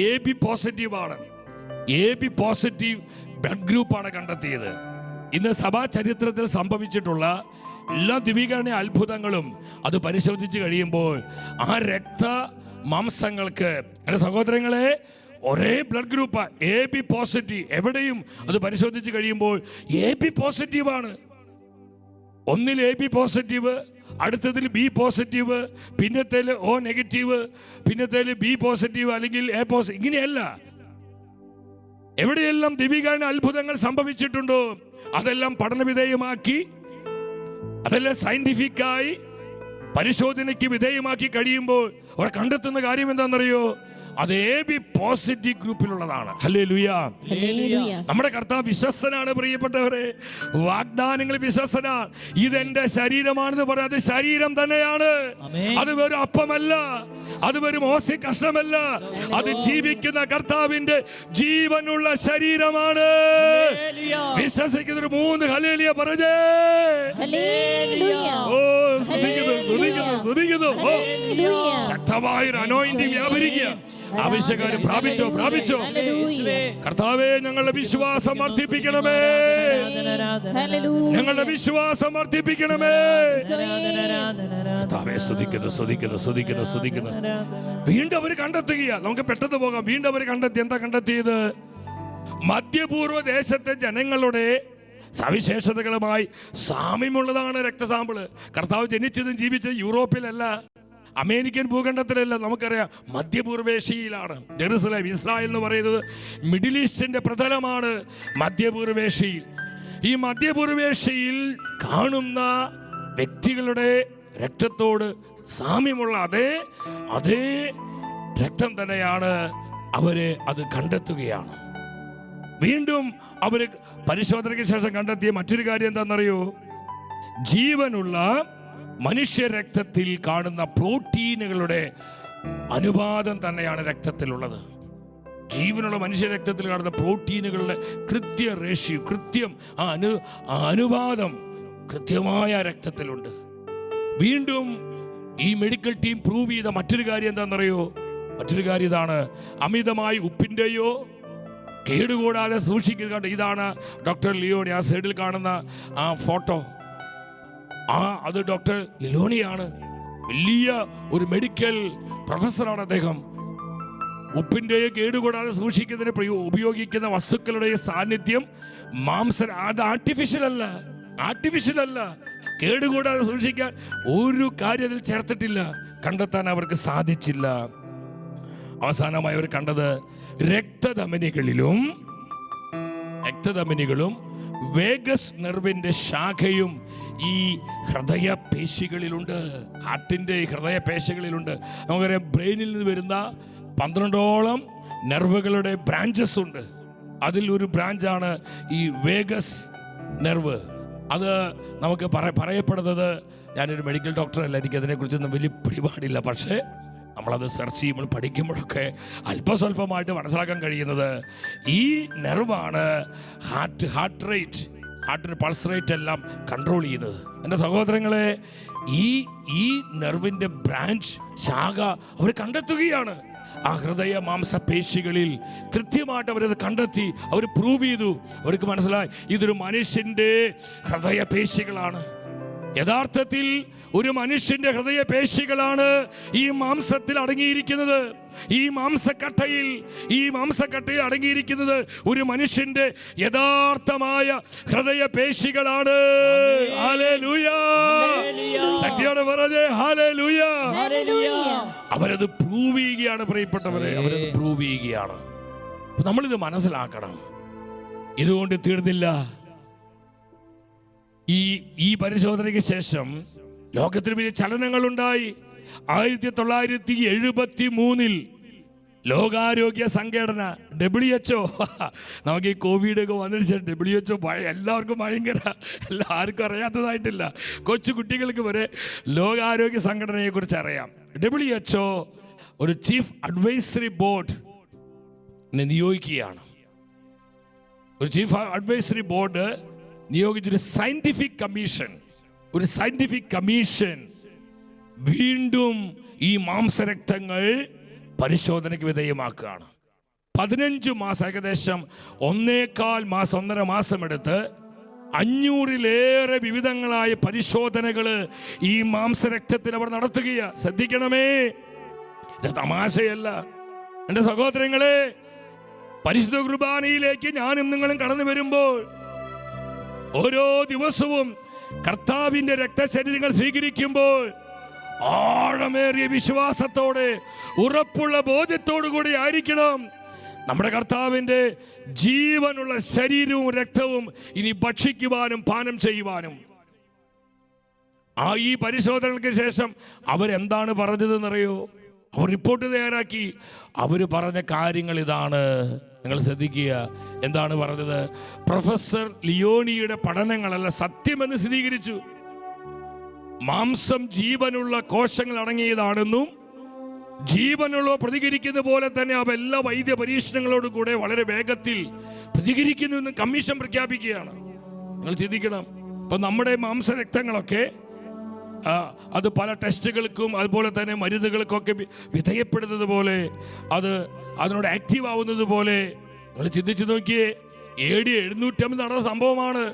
AB പോസിറ്റീവ് ആണ്. AB പോസിറ്റീവ് ബ്ലഡ് ഗ്രൂപ്പാണ് കണ്ടെത്തിയത്. ഇന്ന് സഭാ ചരിത്രത്തിൽ സംഭവിച്ചിട്ടുള്ള എല്ലാ ദിവ്യകാരുണ്യ അത്ഭുതങ്ങളും അത് പരിശോധിച്ച് കഴിയുമ്പോൾ ആ രക്ത മാംസങ്ങൾക്ക്, എൻ്റെ സഹോദരങ്ങളെ, ഒരേ ബ്ലഡ് ഗ്രൂപ്പ് AB പോസിറ്റീവ്. എവിടെയും അത് പരിശോധിച്ച് കഴിയുമ്പോൾ AB പോസിറ്റീവാണ്. ഒന്നിൽ AB പോസിറ്റീവ്, അടുത്തതിൽ B പോസിറ്റീവ്, പിന്നത്തേൽ O നെഗറ്റീവ്, പിന്നത്തേൽ B പോസിറ്റീവ് അല്ലെങ്കിൽ A പോസിറ്റീവ്. ഇങ്ങനെയല്ല. എവിടെയെല്ലാം ദിവ്യകാരുണ്യ അത്ഭുതങ്ങൾ സംഭവിച്ചിട്ടുണ്ടോ അതെല്ലാം പഠനവിധേയമാക്കി, അതെല്ലാം സയന്റിഫിക്കായി പരിശോധനയ്ക്ക് വിധേയമാക്കി കഴിയുമ്പോൾ അവർ കണ്ടെത്തുന്ന കാര്യം എന്താണെന്നറിയോ? അത് AB പോസിറ്റീവ് ഗ്രൂപ്പിലുള്ളതാണ്. ഹല്ലേലൂയ. ഹല്ലേലൂയ. നമ്മുടെ കർത്താവ് വിശ്വസ്തനാണ് പ്രിയപ്പെട്ടവരെ. വാഗ്ദാനങ്ങൾ വിശ്വസ്തനാണ്. ഇതെന്റെ ശരീരമാണെന്ന് പറഞ്ഞാൽ അത് ശരീരം തന്നെയാണ്. അത് വെറും അപ്പമല്ല, അത് വെറും ഓസി കഷ്ണമല്ല, അത് ജീവിക്കുന്ന കർത്താവിന്റെ ജീവനുള്ള ശരീരമാണ്. വിശ്വസിക്കുന്ന ഒരു 3 ഹല്ലേലൂയ പറഞ്ഞേ. ഹല്ലേലൂയ. ഓ സ്തുതിക്കുന്നു. ഓ ശക്തമായൊരു അനോയിന്റിംഗ് വ്യാപരിക്കുക. ആവശ്യക്കാര് പ്രാപിച്ചോ. കർത്താവേ, ഞങ്ങളുടെ വിശ്വാസം വർദ്ധിപ്പിക്കണമേ. ഞങ്ങളുടെ വിശ്വാസം വർദ്ധിപ്പിക്കണമേ. കർത്താവേ, സ്തുതിക്കുന്നു. വീണ്ടും അവർ കണ്ടെത്തുക. നമുക്ക് പെട്ടെന്ന് പോകാം. വീണ്ടും അവർ കണ്ടെത്തി. എന്താ കണ്ടെത്തിയത്? മധ്യപൂർവ്വ ദേശത്തെ ജനങ്ങളുടെ സവിശേഷതകളുമായി സാമ്യമുള്ളതാണ് രക്തസാമ്പിള്. കർത്താവ് ജനിച്ചതും ജീവിച്ചതും യൂറോപ്പിലല്ല, അമേരിക്കൻ ഭൂഖണ്ഡത്തിലല്ല. നമുക്കറിയാം മധ്യപൂർവേഷ്യയിലാണ്. ജെറുസലേം, ഇസ്രായേൽ എന്ന് പറയുന്നത് മിഡിൽ ഈസ്റ്റിന്റെ പ്രതലമാണ്. മധ്യപൂർവേഷ്യയിൽ, ഈ മധ്യപൂർവേഷ്യയിൽ കാണുന്ന വ്യക്തികളുടെ രക്തത്തോട് സാമ്യമുള്ള അതേ രക്തം തന്നെയാണ്. അവര് അത് കണ്ടെത്തുകയാണ്. വീണ്ടും അവര് പരിശോധനയ്ക്ക് ശേഷം കണ്ടെത്തിയ മറ്റൊരു കാര്യം എന്താണെന്നറിയോ? ജീവനുള്ള മനുഷ്യ രക്തത്തിൽ കാണുന്ന പ്രോട്ടീനുകളുടെ അനുപാതം തന്നെയാണ് രക്തത്തിലുള്ളത്. ജീവനുള്ള മനുഷ്യ രക്തത്തിൽ കാണുന്ന പ്രോട്ടീനുകളുടെ കൃത്യം അനുപാതം കൃത്യമായ രക്തത്തിലുണ്ട്. വീണ്ടും ഈ മെഡിക്കൽ ടീം പ്രൂവ് ചെയ്ത മറ്റൊരു കാര്യം എന്താണെന്നറിയോ? മറ്റൊരു കാര്യം ഇതാണ്: അമിതമായി ഉപ്പിന്റെയോ കേടുകൂടാതെ സൂക്ഷിക്കുക. ഇതാണ് ഡോക്ടർ ലിയോണി. ആ സൈഡിൽ കാണുന്ന ആ ഫോട്ടോ, അത് ഡോക്ടർ ലിലോണിയാണ്. വലിയ ഒരു മെഡിക്കൽ പ്രൊഫസറാണ് അദ്ദേഹം. ഉപ്പിൻ്റെയോ കേടുകൂടാതെ സൂക്ഷിക്കുന്നതിന് ഉപയോഗിക്കുന്ന വസ്തുക്കളുടെ സാന്നിധ്യം അത് ആർട്ടിഫിഷ്യൽ അല്ല. കേടുകൂടാതെ സൂക്ഷിക്കാൻ ഒരു കാര്യത്തിൽ ചേർത്തിട്ടില്ല. കണ്ടെത്താൻ അവർക്ക് സാധിച്ചില്ല. അവസാനമായി അവർ കണ്ടത് രക്തധമനികളും വേഗസ് നെർവിന്റെ ശാഖയും ഈ ഹൃദയപേശികളിലുണ്ട്. ഹാർട്ടിന്റെ ഹൃദയപേശികളിലുണ്ട്. നമുക്കറിയാം ബ്രെയിനിൽ നിന്ന് വരുന്ന 12ഓളം നെർവുകളുടെ ബ്രാഞ്ചസ് ഉണ്ട്. അതിൽ ഒരു ബ്രാഞ്ചാണ് ഈ വേഗസ് നെർവ്. അത് നമുക്ക് പറയപ്പെടുന്നത്, ഞാനൊരു മെഡിക്കൽ ഡോക്ടറല്ല, എനിക്കതിനെക്കുറിച്ചൊന്നും വലിയ പിടിപാടില്ല. പക്ഷേ നമ്മളത് സെർച്ച് ചെയ്യുമ്പോൾ പഠിക്കുമ്പോഴൊക്കെ അല്പസ്വല്പമായിട്ട് മനസ്സിലാക്കാൻ കഴിയുന്നത് ഈ നെർവാണ് ഹാർട്ട് റേറ്റ്, ഹാർട്ടിന് പൾസ് റേറ്റ് എല്ലാം കൺട്രോൾ ചെയ്യുന്നത്. എൻ്റെ സഹോദരങ്ങളെ, ഈ നെർവിൻ്റെ ബ്രാഞ്ച് ശാഖ അവർ കണ്ടെത്തുകയാണ്. ആ ഹൃദയ മാംസപേശികളിൽ കൃത്യമായിട്ട് അവരത് കണ്ടെത്തി. അവർ പ്രൂവ് ചെയ്തു. അവർക്ക് മനസ്സിലായി ഇതൊരു മനുഷ്യൻ്റെ ഹൃദയപേശികളാണ്. യഥാർത്ഥത്തിൽ ഒരു മനുഷ്യന്റെ ഹൃദയപേശികളാണ് ഈ മാംസത്തിൽ അടങ്ങിയിരിക്കുന്നത്. ഈ മാംസക്കട്ടയിൽ അടങ്ങിയിരിക്കുന്നത് ഒരു മനുഷ്യന്റെ യഥാർത്ഥമായ ഹൃദയപേശികളാണ്. ഹല്ലേലൂയ. ശക്തിയോടെ പറഞ്ഞേ ഹല്ലേലൂയ. അവരത് പ്രൂവ് ചെയ്യുകയാണ് പ്രിയപ്പെട്ടവരെ. അവരത് പ്രൂവ് ചെയ്യുകയാണ്. നമ്മളിത് മനസ്സിലാക്കണം. ഇതുകൊണ്ട് തീർന്നില്ല. ഈ പരിശോധനയ്ക്ക് ശേഷം ലോകത്തിൽ വലിയ ചലനങ്ങളുണ്ടായി. 1973 ലോകാരോഗ്യ സംഘടന WHO, നമുക്ക് ഈ കോവിഡ് ഒക്കെ വന്നതിന് ശേഷം WHO എല്ലാവർക്കും എല്ലാവർക്കും അറിയാത്തതായിട്ടില്ല. കൊച്ചു കുട്ടികൾക്ക് വരെ ലോകാരോഗ്യ സംഘടനയെ കുറിച്ച് അറിയാം. WHO ഒരു ചീഫ് അഡ്വൈസറി ബോർഡ് നിയോഗിക്കുകയാണ്. ഒരു ചീഫ് അഡ്വൈസറി ബോർഡ് നിയോഗിച്ചൊരു സയന്റിഫിക് കമ്മീഷൻ വീണ്ടും ഈ മാംസരക്തങ്ങൾ പരിശോധനയ്ക്ക് വിധേയമാക്കുകയാണ്. 15 മാസം, ഏകദേശം 1.5 മാസം എടുത്ത് 500-ലേറെ വിവിധങ്ങളായ പരിശോധനകൾ ഈ മാംസരക്തത്തിൽ അവർ നടത്തുകയാണ്. ശ്രദ്ധിക്കണമേ, ഇത് തമാശയല്ല. എൻ്റെ സഹോദരങ്ങളെ, പരിശുദ്ധ കുർബാനയിലേക്ക് ഞാനും നിങ്ങളും കടന്നു വരുമ്പോൾ ഓരോ ദിവസവും കർത്താവിന്റെ രക്തശരീരങ്ങൾ സ്വീകരിക്കുമ്പോൾ ആഴമേറിയ വിശ്വാസത്തോടെ, ഉറപ്പുള്ള ബോധ്യത്തോടു കൂടി ആയിരിക്കണം നമ്മുടെ കർത്താവിന്റെ ജീവനുള്ള ശരീരവും രക്തവും ഇനി ഭക്ഷിക്കുവാനും പാനം ചെയ്യുവാനും. ഈ പരിശോധനകൾക്ക് ശേഷം അവരെന്താണ് പറഞ്ഞതെന്നറിയോ? അവർ റിപ്പോർട്ട് തയ്യാറാക്കി. അവർ പറഞ്ഞ കാര്യങ്ങൾ ഇതാണ്, നിങ്ങൾ ശ്രദ്ധിക്കുക. എന്താണ് പറഞ്ഞത്? പ്രൊഫസർ ലിയോണിയുടെ പഠനങ്ങളല്ല സത്യമെന്ന് സ്ഥിരീകരിച്ചു. മാംസം ജീവനുള്ള കോശങ്ങൾ അടങ്ങിയതാണെന്നും ജീവനുള്ള പ്രതികരിക്കുന്ന പോലെ തന്നെ അവ എല്ലാ വൈദ്യ പരീക്ഷണങ്ങളോടും കൂടെ വളരെ വേഗത്തിൽ പ്രതികരിക്കുന്നുവെന്ന് കമ്മീഷൻ പ്രഖ്യാപിക്കുകയാണ്. നിങ്ങൾ ചിന്തിക്കണം. ഇപ്പൊ നമ്മുടെ മാംസരക്തങ്ങളൊക്കെ അത് പല ടെസ്റ്റുകൾക്കും അതുപോലെ തന്നെ മരുന്നുകൾക്കൊക്കെ വിധേയപ്പെടുന്നത് പോലെ, അത് അതിനോട് ആക്റ്റീവ് ആവുന്നത് പോലെ നിങ്ങൾ ചിന്തിച്ചു നോക്കിയേ. AD 750 നടന്ന സംഭവമാണ്.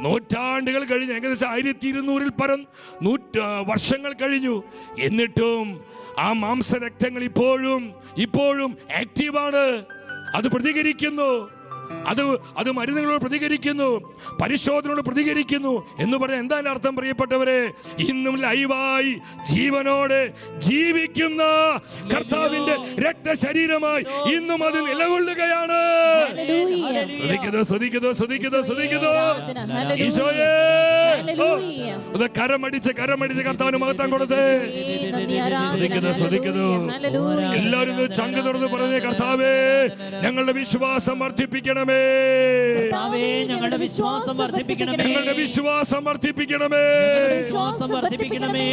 നൂറ്റാണ്ടുകൾ കഴിഞ്ഞു, ഏകദേശം 1200 പരം വർഷങ്ങൾ കഴിഞ്ഞു. എന്നിട്ടും ആ മാംസരക്തങ്ങൾ ഇപ്പോഴും ആക്റ്റീവാണ്. അത് പ്രതികരിക്കുന്നു, അത് മരുന്നുകളോട് പ്രതികരിക്കുന്നു, പരിശോധനയോട് പ്രതികരിക്കുന്നു എന്ന് പറഞ്ഞാൽ എന്താണ് അർത്ഥം പ്രിയപ്പെട്ടവരെ? ഇന്നും ലൈവായി ജീവനോടെ ജീവിക്കുന്ന കർത്താവിന്റെ രക്തശരീരമായി ഇന്നും അത് നിലകൊള്ളുകയാണ്. ശ്രദ്ധിക്കുന്നു. ഈശോയെ, കരമടിച്ച് കർത്താവിന് മഹത്വം കൊടുത്തേ. ശ്രദ്ധിക്കുന്നു. എല്ലാവരും ചങ്ക് തുറന്ന് പറഞ്ഞേ, കർത്താവേ ഞങ്ങളുടെ വിശ്വാസം വർദ്ധിപ്പിക്കണമേ, ഞങ്ങളുടെ വിശ്വാസം വർദ്ധിപ്പിക്കണമേ,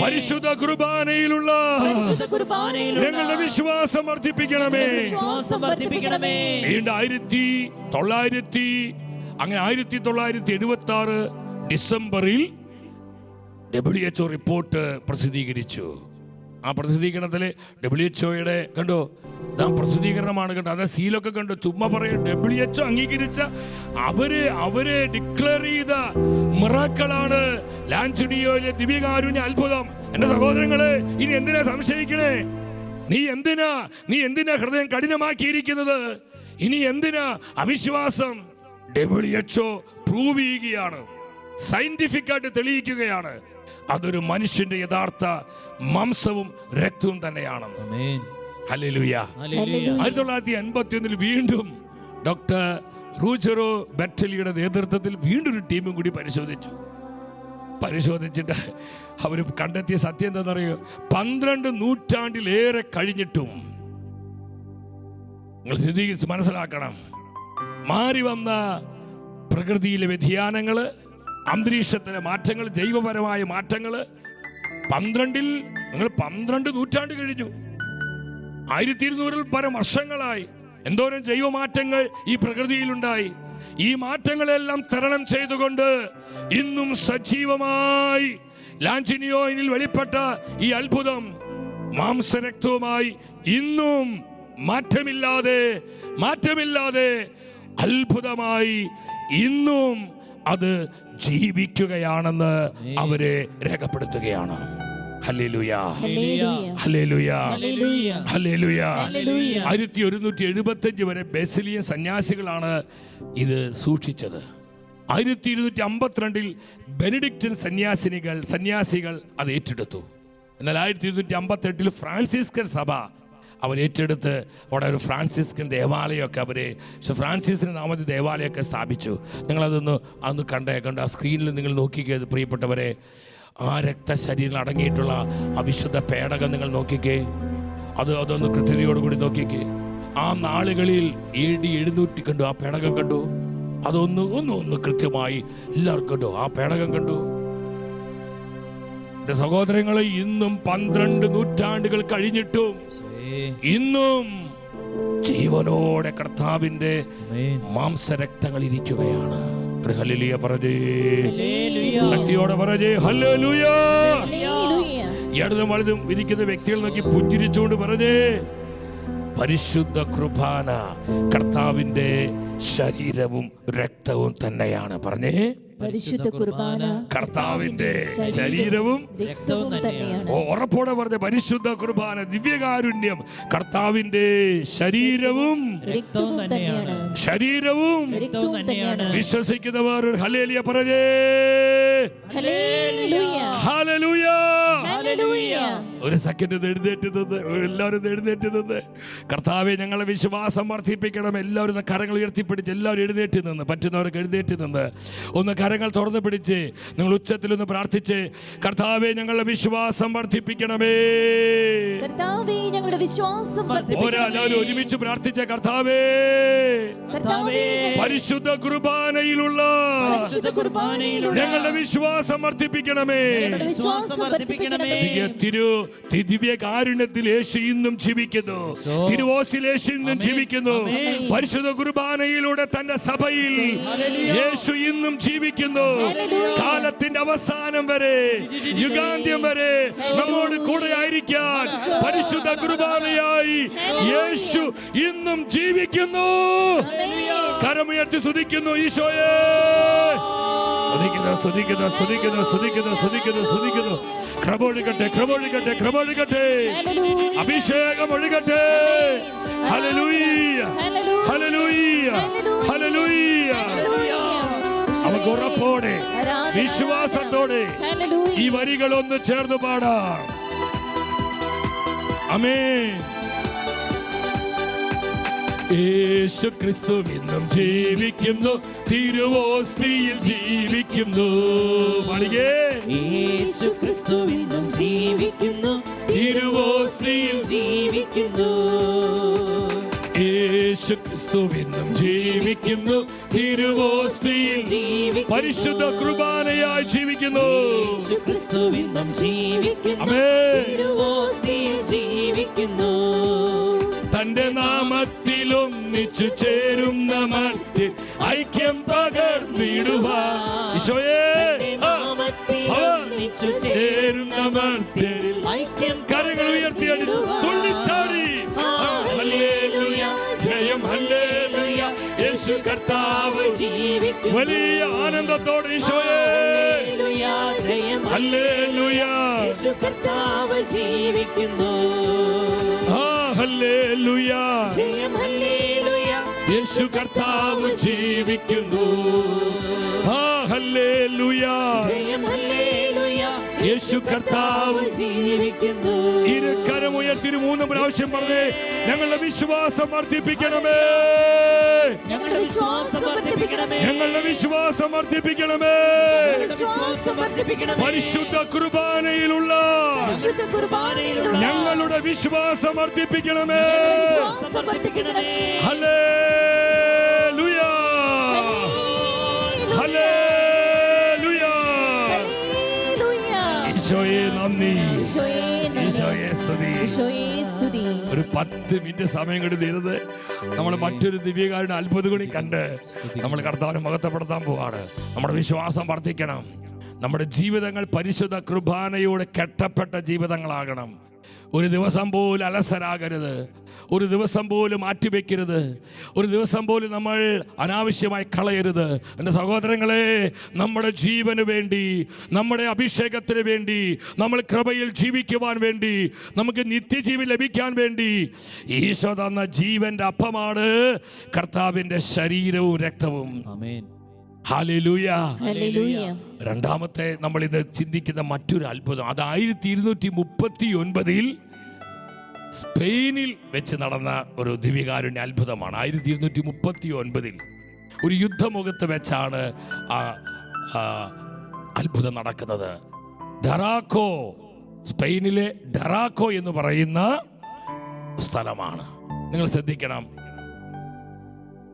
പരിശുദ്ധ കുർബാനയിലുള്ള ഞങ്ങളുടെ വിശ്വാസം വർദ്ധിപ്പിക്കണമേ. വീണ്ടും 1976 ഡിസംബറിൽ WHO റിപ്പോർട്ട് പ്രസിദ്ധീകരിച്ചു. ആ പ്രസിദ്ധീകരണത്തില് WHO കണ്ടോ, പ്രസിദ്ധീകരണമാണ് കണ്ടോ, അത് സീലൊക്കെ കണ്ടു. ചുമ്മാ പറയാം, WHO അംഗീകരിച്ച അവര് ഡിക്ലെയർ ചെയ്ത മിറാക്കിളാണ് ലാൻചുനിയോയിലെ ദിവ്യകാരുണ്യ അത്ഭുതം. എന്റെ സഹോദരങ്ങളെ, ഇനി എന്തിനാ സംശയിക്കണേ? നീ എന്തിനാ ഹൃദയം കഠിനമാക്കിയിരിക്കുന്നത്? ഇനി എന്തിനാ അവിശ്വാസം? WHO പ്രൂവ് ചെയ്യുകയാണ്, സയന്റിഫിക് ആയിട്ട് തെളിയിക്കുകയാണ്, അതൊരു മനുഷ്യന്റെ യഥാർത്ഥ മാംസവും രക്തവും തന്നെയാണെന്ന്. ഹല്ലേലൂയ. 1951 വീണ്ടും ഡോക്ടർ റൂജറോ ബെറ്റലിയുടെ നേതൃത്വത്തിൽ വീണ്ടും ഒരു ടീമും കൂടി പരിശോധിച്ചിട്ട് അവർ കണ്ടെത്തിയ സത്യം എന്താണെന്നറിയോ? 12 നൂറ്റാണ്ടിലേറെ കഴിഞ്ഞിട്ടും, നിങ്ങൾ സ്ഥിരീകരിച്ച് മനസ്സിലാക്കണം, മാറി വന്ന പ്രകൃതിയിലെ വ്യതിയാനങ്ങള്, അന്തരീക്ഷത്തിലെ മാറ്റങ്ങൾ, ജൈവപരമായ മാറ്റങ്ങള് 12 നൂറ്റാണ്ട് കഴിഞ്ഞു. 1200 പരം വർഷങ്ങളായി എന്തോരം ജൈവമാറ്റങ്ങൾ ഈ പ്രകൃതിയിലുണ്ടായി. ഈ മാറ്റങ്ങളെല്ലാം തരണം ചെയ്തുകൊണ്ട് ഇന്നും സജീവമായി ലാൻചിനിയോയിൽ വെളിപ്പെട്ട ഈ അത്ഭുതം മാംസരക്തവുമായി ഇന്നും മാറ്റമില്ലാതെ അത്ഭുതമായി ഇന്നും അത് ജീവിക്കുകയാണെന്ന് അവരെ രേഖപ്പെടുത്തുകയാണ്. ഹല്ലേലൂയ, ഹല്ലേലൂയ, ഹല്ലേലൂയ. 1175 വരെ ബെസിലിയൻ സന്യാസികളാണ് ഇത് സൂക്ഷിച്ചത്. 1252 ബെനഡിക്റ്റൻ സന്യാസികൾ അത് ഏറ്റെടുത്തു. എന്നാൽ 1258 ഫ്രാൻസിസ്കൻ സഭ അവരേറ്റെടുത്ത് അവിടെ ഒരു ഫ്രാൻസിസ്കൻ ദേവാലയമൊക്കെ ഫ്രാൻസിസിന്റെ നാമത്തിൽ ദേവാലയമൊക്കെ സ്ഥാപിച്ചു. നിങ്ങളതൊന്ന് കണ്ട് ആ സ്ക്രീനിൽ നിങ്ങൾ നോക്കിക്കേ പ്രിയപ്പെട്ടവരെ. ആ രക്തശരീരം അടങ്ങിയിട്ടുള്ള അവിശുദ്ധ പേടകം നിങ്ങൾ നോക്കിക്കേ. അതൊന്ന് കൃത്യതയോടുകൂടി നോക്കിക്കേ. ആ നാളുകളിൽ AD 700 കണ്ടു, ആ പേടകം കണ്ടു. അതൊന്ന് കൃത്യമായി എല്ലാവർക്കും കണ്ടു, ആ പേടകം കണ്ടു. എന്റെ സഹോദരങ്ങളെ, ഇന്നും 12 നൂറ്റാണ്ടുകൾ കഴിഞ്ഞിട്ടും ഇന്നും ജീവനോടെ കർത്താവിന്റെ മാംസരക്തങ്ങൾ ഇരിക്കുകയാണ്. ഹല്ലേലൂയ പറഞ്ഞേ, ശക്തിയോടെ പറഞ്ഞേ ഹല്ലേലൂയ. ഇടതും വലതും വിധിക്കുന്ന വ്യക്തികൾ നോക്കി പുഞ്ചിരിച്ചുകൊണ്ട് പറഞ്ഞേ, പരിശുദ്ധ കുർബാന കർത്താവിന്റെ ശരീരവും രക്തവും തന്നെയാണ്. പറഞ്ഞേ, പരിശുദ്ധ കുർബാന കർത്താവിന്റെ ശരീരവും രക്തവും തന്നെയാണ്. ഉറപ്പോടെ പറഞ്ഞ പരിശുദ്ധ കുർബാന ദിവ്യകാരുണ്യം കർത്താവിന്റെ ശരീരവും രക്തവും തന്നെയാണ്. രക്തവും തന്നെയാണ്. വിശ്വസിക്കുന്നവർ ഹല്ലേലൂയ പറഞ്ഞേ, ഹല്ലേലൂയ, ഹല്ലേലൂയ. ഹല്ലേലൂയ. ഒരു സെക്കൻഡ് എഴുന്നേറ്റ് നിന്ന്, എല്ലാവരും എഴുന്നേറ്റ് നിന്ന്, കർത്താവെ ഞങ്ങളെ വിശ്വാസം വർദ്ധിപ്പിക്കണം. എല്ലാവരും കരങ്ങൾ ഉയർത്തിപ്പിടിച്ച് എല്ലാവരും എഴുന്നേറ്റ് നിന്ന്, പറ്റുന്നവർക്ക് എഴുന്നേറ്റ് നിന്ന് ഒന്ന് കരങ്ങൾ തുറന്ന് പിടിച്ച് നിങ്ങൾ ഉച്ചത്തിലൊന്ന് പ്രാർത്ഥിച്ച്, കർത്താവെ ഞങ്ങളുടെ വിശ്വാസം വർദ്ധിപ്പിക്കണമേ. കർത്താവേ ഞങ്ങളുടെ വിശ്വാസം ഒരാളും ഒരുമിച്ച് പ്രാർത്ഥിച്ച, കർത്താവേ പരിശുദ്ധ കുർബാനയിലുള്ള ഞങ്ങളുടെ വിശ്വാസം വർദ്ധിപ്പിക്കണമേ. ദിവ്യ കാരുണ്യത്തിൽ യേശു ഇന്നും ജീവിക്കുന്നു. തിരുവോസിൽ യേശു ഇന്നും ജീവിക്കുന്നു. പരിശുദ്ധ കുർബാനയിലൂടെ തന്റെ സഭയിൽ യേശു ഇന്നും ജീവിക്കുന്നു. കാലത്തിന്റെ അവസാനം വരെ, യുഗാന്ത്യം വരെ നമ്മോട് കൂടെ ആയിരിക്കാൻ പരിശുദ്ധ കുർബാനയായി യേശു ഇന്നും ജീവിക്കുന്നു. കരമുയർത്തി സ്തുതിക്കുന്നു ഈശോയെ. ക്രമൊഴുകട്ടെ, അഭിഷേകം ഒഴുകട്ടെ. ഹല്ലേലൂയ, ഹല്ലേലൂയ, ഹല്ലേലൂയ. നമുക്ക് ഉറപ്പോടെ വിശ്വാസത്തോടെ ഈ വരികളൊന്ന് ചേർന്ന് പാടാം. ആമേൻ. യേശു ക്രിസ്തു ഇന്നും ജീവിക്കുന്നു, തിരുവോസ്തിയിൽ ജീവിക്കുന്നു. യേശു ക്രിസ്തു ഇന്നും ജീവിക്കുന്നു, തിരുവോസ്തിയിൽ ജീവിക്കുന്നു. യേശു ക്രിസ്തു ഇന്നും ജീവിക്കുന്നു, തിരുവോസ്തിയിൽ ജീവിക്കുന്നു. പരിശുദ്ധ കുർബാനയായി ജീവിക്കുന്നു. യേശു ക്രിസ്തു ഇന്നും ജീവിക്കുന്നു, തിരുവോസ്തിയിൽ ജീവിക്കുന്നു. തന്റെ നാമത്തിൽ ഒന്നിച്ചു ചേരുന്ന മധ്യത്തിൽ ഐക്യം പകർന്നിടുവാൻ ഈശോയെ ചേരുന്ന മധ്യത്തിൽ കരങ്ങൾ ഉയർത്തിയടിച്ചു തുള്ളിച്ചാടി. ഹല്ലേലൂയ, ജയം ഹല്ലേലൂയ, യേശു കർത്താവ് വലിയ ആനന്ദത്തോടെ ഈശോയെ ഹല്ലേലൂയ, യേശു കർത്താവ് ജീവിക്കുന്നു. ഹല്ലേലൂയ, ജയം ഹല്ലേലൂയ, യേശു കർത്താവ് ജീവിക്കുന്നു. ഹല്ലേലൂയ, ജയം ഹല്ലേലൂയ, യേശു കർത്താവ് ജീവിക്കുന്നു. ഇരുകരമുയർത്തി 3 പ്രാവശ്യം പറഞ്ഞേ, ഞങ്ങളുടെ വിശ്വാസം വർദ്ധിപ്പിക്കണമേ, ഞങ്ങളുടെ വിശ്വാസം വർദ്ധിപ്പിക്കണമേ, ഞങ്ങളുടെ വിശ്വാസം വർദ്ധിപ്പിക്കണമേ. പരിശുദ്ധ കുർബാനയിലുള്ള ഞങ്ങളുടെ വിശ്വാസം വർദ്ധിപ്പിക്കണമേ. ഹല്ലേലൂയ, ഹല്ലേലൂയ. ഈശോയെ നന്ദി, ഈശോയെ സ്തുതി. ഒരു 10 മിനിറ്റ് സമയം കൂടി തീരുന്നത് നമ്മൾ മറ്റൊരു ദിവ്യകാരുടെ അത്ഭുതം കൂടി കണ്ട് നമ്മൾ കർത്താവിനെ മഹത്വപ്പെടുത്താൻ പോവാണ്. നമ്മുടെ വിശ്വാസം വർദ്ധിക്കണം. നമ്മുടെ ജീവിതങ്ങൾ പരിശുദ്ധ കുർബാനയോട് കെട്ടപ്പെട്ട ജീവിതങ്ങളാകണം. ഒരു ദിവസം പോലും അലസരാകരുത്, ഒരു ദിവസം പോലും മാറ്റിവെക്കരുത്, ഒരു ദിവസം പോലും നമ്മൾ അനാവശ്യമായി കളയരുത്. എൻ്റെ സഹോദരങ്ങളെ, നമ്മുടെ ജീവന് വേണ്ടി, നമ്മുടെ അഭിഷേകത്തിന് വേണ്ടി, നമ്മൾ കൃപയിൽ ജീവിക്കുവാൻ വേണ്ടി, നമുക്ക് നിത്യജീവൻ ലഭിക്കാൻ വേണ്ടി ഈശോ തന്ന ജീവന്റെ അപ്പമാണ് കർത്താവിൻ്റെ ശരീരവും രക്തവും. ആമേൻ. ഹല്ലേലൂയ. ഹല്ലേലൂയ. രണ്ടാമത്തെ നമ്മൾ ഇന്ന് ചിന്തിക്കുന്ന മറ്റൊരു അത്ഭുതം, അത് 1239 സ്പെയിനിൽ വെച്ച് നടന്ന ഒരു ദിവ്യകാരുണ്യ അത്ഭുതമാണ്. 1239 ഒരു യുദ്ധമുഖത്ത് വെച്ചാണ് അത്ഭുതം നടക്കുന്നത്. ഡറാക്കോ, സ്പെയിനിലെ ഡറാക്കോ എന്ന് പറയുന്ന സ്ഥലമാണ്. നിങ്ങൾ ശ്രദ്ധിക്കണം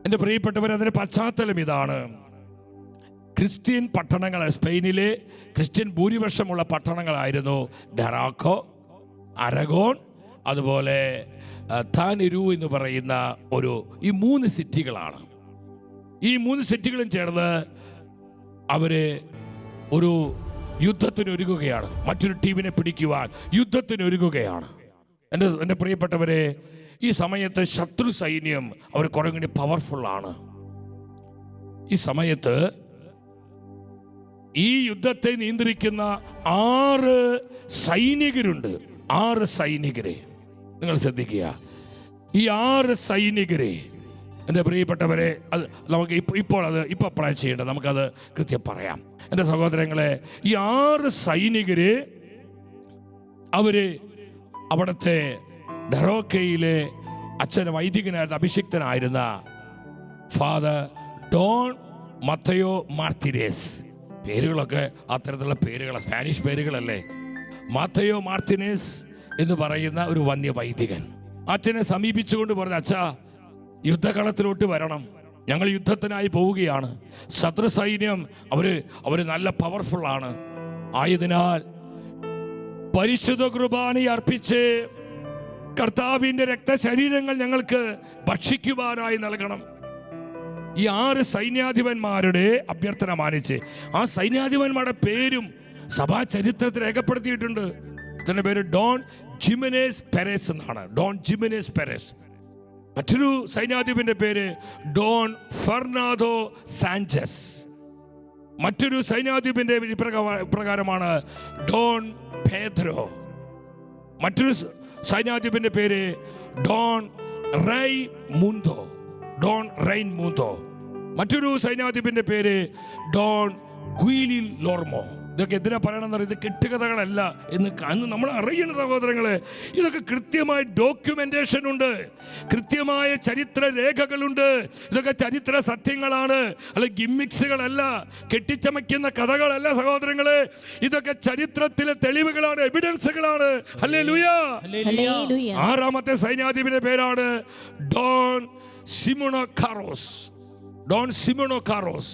എൻ്റെ പ്രിയപ്പെട്ടവർ, അതിന്റെ പശ്ചാത്തലം ഇതാണ്. ക്രിസ്ത്യൻ പട്ടണങ്ങൾ, സ്പെയിനിലെ ക്രിസ്ത്യൻ ഭൂരിപക്ഷമുള്ള പട്ടണങ്ങളായിരുന്നു ഡറാക്കോ, അരഗോൺ, അതുപോലെ താനിരു എന്ന് പറയുന്ന ഈ 3 സിറ്റികളാണ്. ഈ 3 സിറ്റികളും ചേർന്ന് അവര് ഒരു യുദ്ധത്തിനൊരുങ്ങുകയാണ്. മറ്റൊരു ടീമിനെ പിടിക്കുവാൻ യുദ്ധത്തിനൊരുങ്ങുകയാണ്. എൻ്റെ പ്രിയപ്പെട്ടവരെ, ഈ സമയത്ത് ശത്രു സൈന്യം അവർ കുറെ കൂടി പവർഫുള്ളാണ്. ഈ സമയത്ത് ഈ യുദ്ധത്തെ നിയന്ത്രിക്കുന്ന 6 സൈനികരുണ്ട്. 6 സൈനികരെ നിങ്ങൾ ശ്രദ്ധിക്കുക. ഈ 6 സൈനികരെ, എൻ്റെ പ്രിയപ്പെട്ടവരെ, അത് നമുക്ക് ഇപ്പോൾ അപ്ലൈ ചെയ്യേണ്ടത്, നമുക്കത് കൃത്യം പറയാം. എൻ്റെ സഹോദരങ്ങളെ, ഈ 6 സൈനികര് അവര് അവിടുത്തെ ഡെറോക്കയിലെ അച്ഛൻ വൈദികനായിരുന്ന അഭിഷിക്തനായിരുന്ന ഫാദർ ഡോൺ മത്തയോ മാർത്തിനേസ്. പേരുകളൊക്കെ അത്തരത്തിലുള്ള പേരുകൾ, സ്പാനിഷ് പേരുകളല്ലേ. മത്തയോ മാർത്തിനേസ് എന്ന് പറയുന്ന ഒരു വന്യ വൈദികൻ അച്ഛനെ സമീപിച്ചുകൊണ്ട് പറഞ്ഞു, അച്ഛാ, യുദ്ധകളത്തിലോട്ട് വരണം, ഞങ്ങൾ യുദ്ധത്തിനായി പോവുകയാണ്. ശത്രു സൈന്യം അവര് നല്ല പവർഫുൾ ആണ്. ആയതിനാൽ പരിശുദ്ധ കുർബാന അർപ്പിച്ച് കർത്താവിന്റെ രക്തശരീരങ്ങൾ ഞങ്ങൾക്ക് ഭക്ഷിക്കുവാനായി നൽകണം. ഈ 6 സൈന്യാധിപന്മാരുടെ അഭ്യർത്ഥന മാനിച്ച് ആ സൈന്യാധിപന്മാരുടെ പേരും സഭാ ചരിത്രത്തിൽ രേഖപ്പെടുത്തിയിട്ടുണ്ട്. ഇതിന്റെ പേര് ഡോൺ ജിമനേസ് പെരേസ് എന്നാണ്. Don Jimenez Perez. മറ്റൊരു സൈന്യാധിപന്റെ പേര് ഡോൺ ഫെർണാഡോ സാഞ്ചസ്. മറ്റൊരു സൈന്യാധിപന്റെ പ്രകാരമാണ് ഡോൺ പേദ്രോ. മറ്റൊരു സൈന്യാധിപന്റെ പേര് ഡോൺ റൈമുണ്ടോ. ഡോൺ റൈൻമുണ്ടോ. മറ്റൊരു സൈന്യാധിപന്റെ പേര് ഡോൺ ഗുയിലിൽ ലോർമോ. ഇതൊക്കെ എന്തിനാ പറയണമെന്ന് ഇത് കെട്ടുകഥകളല്ല എന്ന് നമ്മൾ അറിയണ സഹോദരങ്ങളെ. ഇതൊക്കെ കൃത്യമായ ഡോക്യുമെന്റേഷൻ ഉണ്ട്, കൃത്യമായ ചരിത്ര രേഖകളുണ്ട്. ഇതൊക്കെ ചരിത്ര സത്യങ്ങളാണ്, അല്ല ഗിമ്മിക്സുകളല്ല, കെട്ടിച്ചമയ്ക്കുന്ന കഥകളല്ല സഹോദരങ്ങളെ. ഇതൊക്കെ ചരിത്രത്തിലെ തെളിവുകളാണ്, എവിഡൻസുകളാണ്. ഹല്ലേലൂയ. 6ാമത്തെ സൈന്യാധിപന്റെ പേരാണ് ഡോൺ സിമോണോ കാറോസ്. ഡോൺ സിമോണോ കാറോസ്.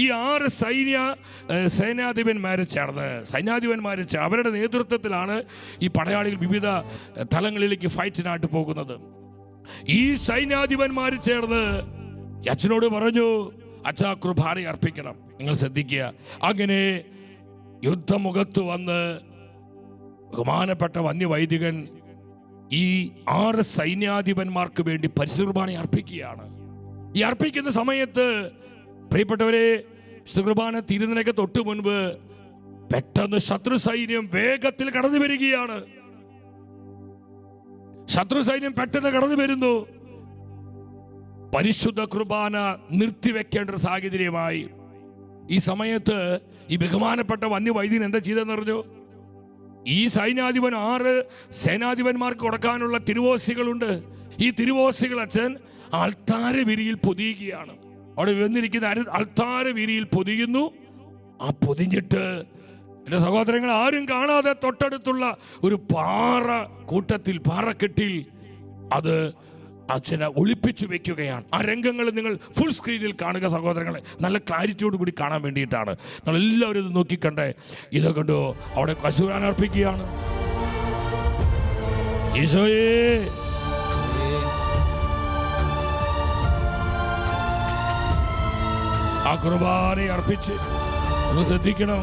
ഈ 6 സൈന്യാധിപന്മാരെ ചേർന്ന് അവരുടെ നേതൃത്വത്തിലാണ് ഈ പടയാളികൾ വിവിധ തലങ്ങളിലേക്ക് ഫൈറ്റിനായിട്ട് പോകുന്നത്. ഈ സൈന്യാധിപന്മാർ ചേർന്ന് അച്ഛനോട് പറഞ്ഞു, അച്ഛാ, കുർബാന അർപ്പിക്കണം. നിങ്ങൾ ശ്രദ്ധിക്കുക. അങ്ങനെ യുദ്ധമുഖത്ത് വന്ന് ബഹുമാനപ്പെട്ട വന്യവൈദികൻ ഈ 6 സൈന്യാധിപന്മാർക്ക് വേണ്ടി പരിശുദ്ധ കുർബാന അർപ്പിക്കുകയാണ്. ഈ അർപ്പിക്കുന്ന സമയത്ത് പ്രിയപ്പെട്ടവരെ, കുർബാന തീരുന്നതിനൊക്കെ തൊട്ട് മുൻപ് പെട്ടെന്ന് ശത്രു സൈന്യം വേഗത്തിൽ കടന്നു വരികയാണ്. ശത്രു സൈന്യം പെട്ടെന്ന് കടന്നു വരുന്നു. പരിശുദ്ധ കുർബാന നിർത്തിവെക്കേണ്ട ഒരു സാഹചര്യമായി. ഈ സമയത്ത് ഈ ബഹുമാനപ്പെട്ട വന്യവൈദ്യൻ എന്താ ചെയ്തെന്ന് പറഞ്ഞു? ഈ സൈന്യാധിപൻ 6 സേനാധിപന്മാർക്ക് കൊടുക്കാനുള്ള തിരുവോസികളുണ്ട്. ഈ തിരുവോസികൾ അച്ഛൻ അൾത്താര വിരിയിൽ പൊതിയുകയാണ്. അവിടെ വന്നിരിക്കുന്ന അൾത്താര വിരിയിൽ പൊതിയുന്നു. ആ പൊതിഞ്ഞിട്ട് എൻ്റെ സഹോദരങ്ങൾ ആരും കാണാതെ തൊട്ടടുത്തുള്ള ഒരു പാറക്കെട്ടിൽ അത് അച്ഛനെ ഒളിപ്പിച്ചു വെക്കുകയാണ്. ആ രംഗങ്ങൾ നിങ്ങൾ ഫുൾ സ്ക്രീനിൽ കാണുക സഹോദരങ്ങളെ. നല്ല ക്ലാരിറ്റിയോട് കൂടി കാണാൻ വേണ്ടിയിട്ടാണ്. നിങ്ങൾ എല്ലാവരും ഇത് നോക്കിക്കണ്ടേ. ഇത് കണ്ടോ, അവിടെ കശുരാൻ അർപ്പിക്കുകയാണ്. ഈശോയേ, ആ കുർബാനയെ അർപ്പിച്ച് നിങ്ങൾ ശ്രദ്ധിക്കണം.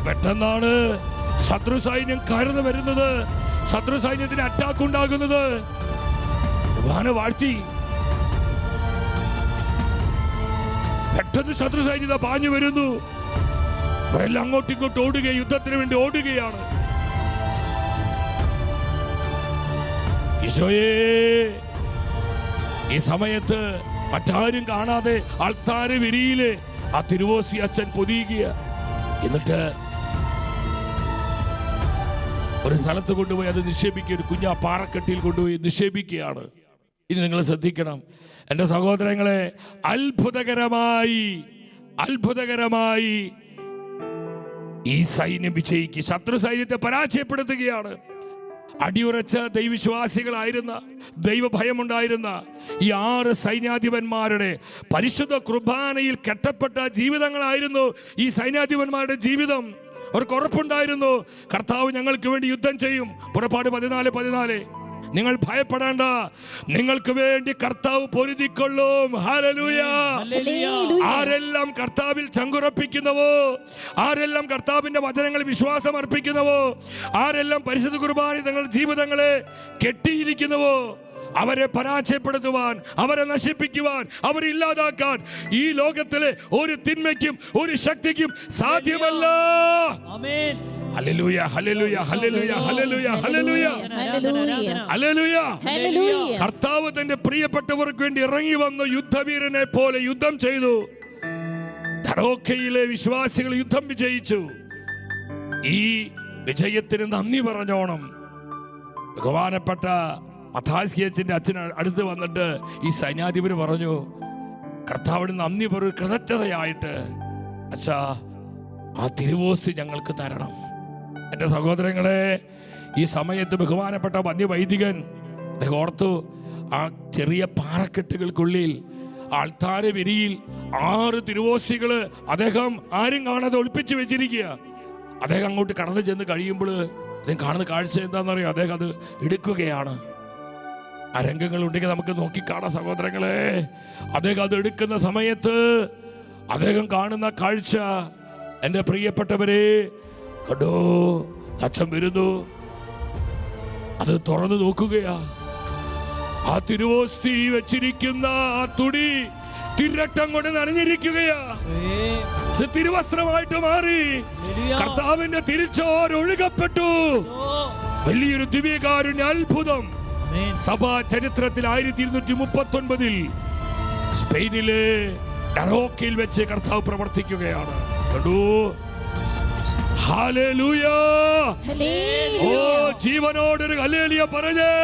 പെട്ടെന്നാണ് ശത്രു സൈന്യം കയറുന്നു വരുന്നത്. ശത്രു സൈന്യത്തിന് അറ്റാക്ക് ഉണ്ടാകുന്നത്. കുർബാന വാഴ്ത്തി പെട്ടെന്ന് ശത്രു സൈന്യത പാഞ്ഞു വരുന്നു. അവരെല്ലാം അങ്ങോട്ടും ഇങ്ങോട്ടും ഓടുകയും യുദ്ധത്തിന് വേണ്ടി ഓടുകയാണ്. ഈശോയേ, ഈ സമയത്ത് മറ്റാരും കാണാതെ അൾത്താര വിരിയില് ആ തിരുവോസി അച്ഛൻ പൊതിയുക. എന്നിട്ട് ഒരു സ്ഥലത്ത് കൊണ്ടുപോയി അത് നിക്ഷേപിക്കുക. ഒരു കുഞ്ഞാ പാറക്കെട്ടിൽ കൊണ്ടുപോയി നിക്ഷേപിക്കുകയാണ്. ഇനി നിങ്ങൾ ശ്രദ്ധിക്കണം എൻ്റെ സഹോദരങ്ങളെ. അത്ഭുതകരമായി ഈ സൈന്യം വിജയിക്കുക, ശത്രു സൈന്യത്തെ പരാജയപ്പെടുത്തുകയാണ്. അടിയുറച്ച ദൈവവിശ്വാസികളായിരുന്ന, ദൈവഭയമുണ്ടായിരുന്ന ഈ 6 സൈന്യാധിപന്മാരുടെ പരിശുദ്ധ കുർബാനയിൽ കെട്ടപ്പെട്ട ജീവിതങ്ങളായിരുന്നു ഈ സൈന്യാധിപന്മാരുടെ ജീവിതം. അവർക്ക് ഉറപ്പുണ്ടായിരുന്നു, കർത്താവ് ഞങ്ങൾക്ക് വേണ്ടി യുദ്ധം ചെയ്യും. പുറപ്പാട് 14:14. നിങ്ങൾ ഭയപ്പെടേണ്ട, നിങ്ങൾക്ക് വേണ്ടി കർത്താവ് പൊരുതിക്കൊള്ളും. ഹല്ലേലൂയ. ആരെല്ലാം കർത്താവിൽ ചങ്കുറപ്പിക്കുന്നവോ, ആരെല്ലാം കർത്താവിന്റെ വചനങ്ങൾ വിശ്വാസം അർപ്പിക്കുന്നവോ, ആരെല്ലാം പരിശുദ്ധ കുർബാന തങ്ങളുടെ ജീവിതങ്ങളെ കെട്ടിയിരിക്കുന്നുവോ, അവരെ പരാജയപ്പെടുത്തുവാൻ, അവരെ നശിപ്പിക്കുവാൻ, അവരെ ഇല്ലാതാക്കാൻ ഈ ലോകത്തിലെ ഒരു തിന്മയ്ക്കും ഒരു ശക്തിക്കും സാധ്യമല്ല. ആമേൻ. ഹല്ലേലൂയ, ഹല്ലേലൂയ, ഹല്ലേലൂയ, ഹല്ലേലൂയ, ഹല്ലേലൂയ, ഹല്ലേലൂയ. കർത്താവ് തന്റെ പ്രിയപ്പെട്ടവർക്ക് വേണ്ടി ഇറങ്ങി വന്ന യുദ്ധവീരനെ പോലെ യുദ്ധം ചെയ്തു. ഡറോക്കയിലെ വിശ്വാസികൾ യുദ്ധം വിജയിച്ചു. ഈ വിജയത്തിന് നന്ദി പറഞ്ഞോണം. ബഹുമാനപ്പെട്ട മത്തായിയുടെ അച്ഛൻ അടുത്ത് വന്നിട്ട് ഈ സൈന്യാധിപര് പറഞ്ഞു, കർത്താവിന് നന്ദി പറയും കൃതജ്ഞതയായിട്ട്, അച്ഛാ ആ തിരുവോസ്തി ഞങ്ങൾക്ക് തരണം. എൻ്റെ സഹോദരങ്ങളെ, ഈ സമയത്ത് ബഹുമാനപ്പെട്ട വന്യവൈദികൻ അദ്ദേഹം ഓർത്തു, ആ ചെറിയ പാറക്കെട്ടുകൾക്കുള്ളിൽ ആൾത്താര വിരിയിൽ 6 തിരുവോസ്തികള് അദ്ദേഹം ആരും കാണാതെ ഒളിപ്പിച്ചു വെച്ചിരിക്കുക. അദ്ദേഹം അങ്ങോട്ട് കടന്നു ചെന്ന് കഴിയുമ്പോൾ അദ്ദേഹം കാണുന്ന കാഴ്ച എന്താണെന്നറിയോ? അദ്ദേഹം അത് എടുക്കുകയാണ്. ആ രംഗങ്ങളുണ്ടെങ്കിൽ നമുക്ക് നോക്കിക്കാണാം സഹോദരങ്ങളെ. അദ്ദേഹം അത് എടുക്കുന്ന സമയത്ത് അദ്ദേഹം കാണുന്ന കാഴ്ച, എൻ്റെ പ്രിയപ്പെട്ടവരെ കണ്ടോ, അച്ഛൻ വരുന്നു, അത് തുറന്നു നോക്കുകയാ. ആ തിരുവോസ്തി വെച്ചിരിക്കുന്ന ആ തുടി തിരക്തം കൊണ്ട് നനഞ്ഞിരിക്കുകയാ. അത് തിരുവസ്ത്രമായിട്ട് മാറി. കർത്താവിന്റെ തിരിച്ചോര ഒഴുകപ്പെട്ടു. വലിയൊരു ദിവ്യകാരുണ്യ അത്ഭുതം സഭാ ചരിത്രത്തിൽ 1239 സ്പെയിനിലെ ഡറോക്കയിൽ വെച്ച് കർത്താവ് പ്രവർത്തിക്കുകയാണ്. കണ്ടു. ഹല്ലേലൂയ. ഓ, ജീവനോടൊരു ഹല്ലേലൂയ പറഞ്ഞേ.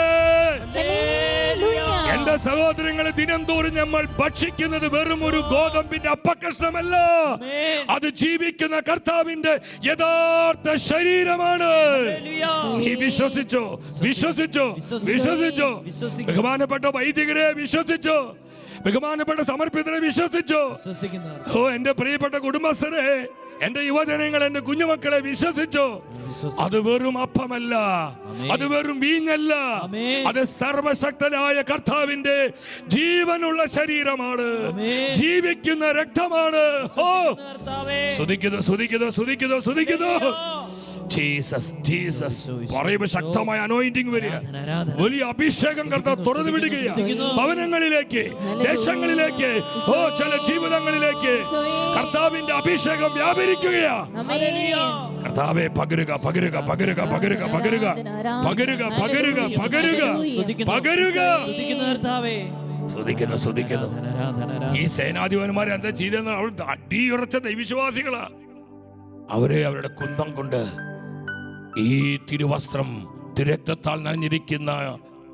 എന്റെ സഹോദരങ്ങളെ, ദിനം തോറും നമ്മൾ ഭക്ഷിക്കുന്നത് വെറും ഒരു ഗോതമ്പിന്റെ അപ്പക്കഷ്ണമല്ല, അത് ജീവിക്കുന്ന കർത്താവിന്റെ യഥാർത്ഥ ശരീരമാണ്. നീ വിശ്വസിച്ചോ? വിശ്വസിച്ചോ? വിശ്വസിച്ചോ? ബഹുമാനപ്പെട്ട വൈദികരെ വിശ്വസിച്ചോ? ബഹുമാനപ്പെട്ട സമർപ്പിതരെ വിശ്വസിച്ചോ? ഓ, എന്റെ പ്രിയപ്പെട്ട കുടുംബസ്ഥരെ, എന്റെ യുവജനങ്ങൾ, എന്റെ കുഞ്ഞുമക്കളെ വിശ്വസിച്ചോ? അത് വെറും അപ്പമല്ല, അത് വെറും വീഞ്ഞല്ല, അത് സർവശക്തനായ കർത്താവിന്റെ ജീവനുള്ള ശരീരമാണ്, ജീവിക്കുന്ന രക്തമാണ്. ഓ, സ്തുതിക്കുന്നു, സ്തുതിക്കുന്നു, സ്തുതിക്കുന്നു, സ്തുതിക്കുന്നു. Jesus, Jesus. പറയുമ്പോൾ ശക്തമായ അനോയിന്റിംഗ് വരിക, വലിയ അഭിഷേകം കർത്താവ് തുറന്നു വിടുകയാണ്. ഭവനങ്ങളിലേക്ക്, ദേശങ്ങളിലേക്ക്, ഓ, ചില ജീവിതങ്ങളിലേക്ക് കർത്താവിന്റെ അഭിഷേകം വ്യാപരിക്കുകയാ. കർത്താവെ പകരുക, പകരുക, പകരുക, പകരുക, പകരുക, പകരുക, പകരുക, പകരുക, പകരുക. ശ്രദ്ധിക്കുന്നു, ശ്രദ്ധിക്കുന്നു. ഈ സേനാധിപന്മാരെ എന്താ ചെയ്തെന്ന്? അവൾ അടിയുറച്ച ദൈവവിശ്വാസികളാ. അവരെ അവരുടെ കുന്തം കൊണ്ട് ഈ തിരുവസ്ത്രം, തിരക്തത്താൽ നനഞ്ഞിരിക്കുന്ന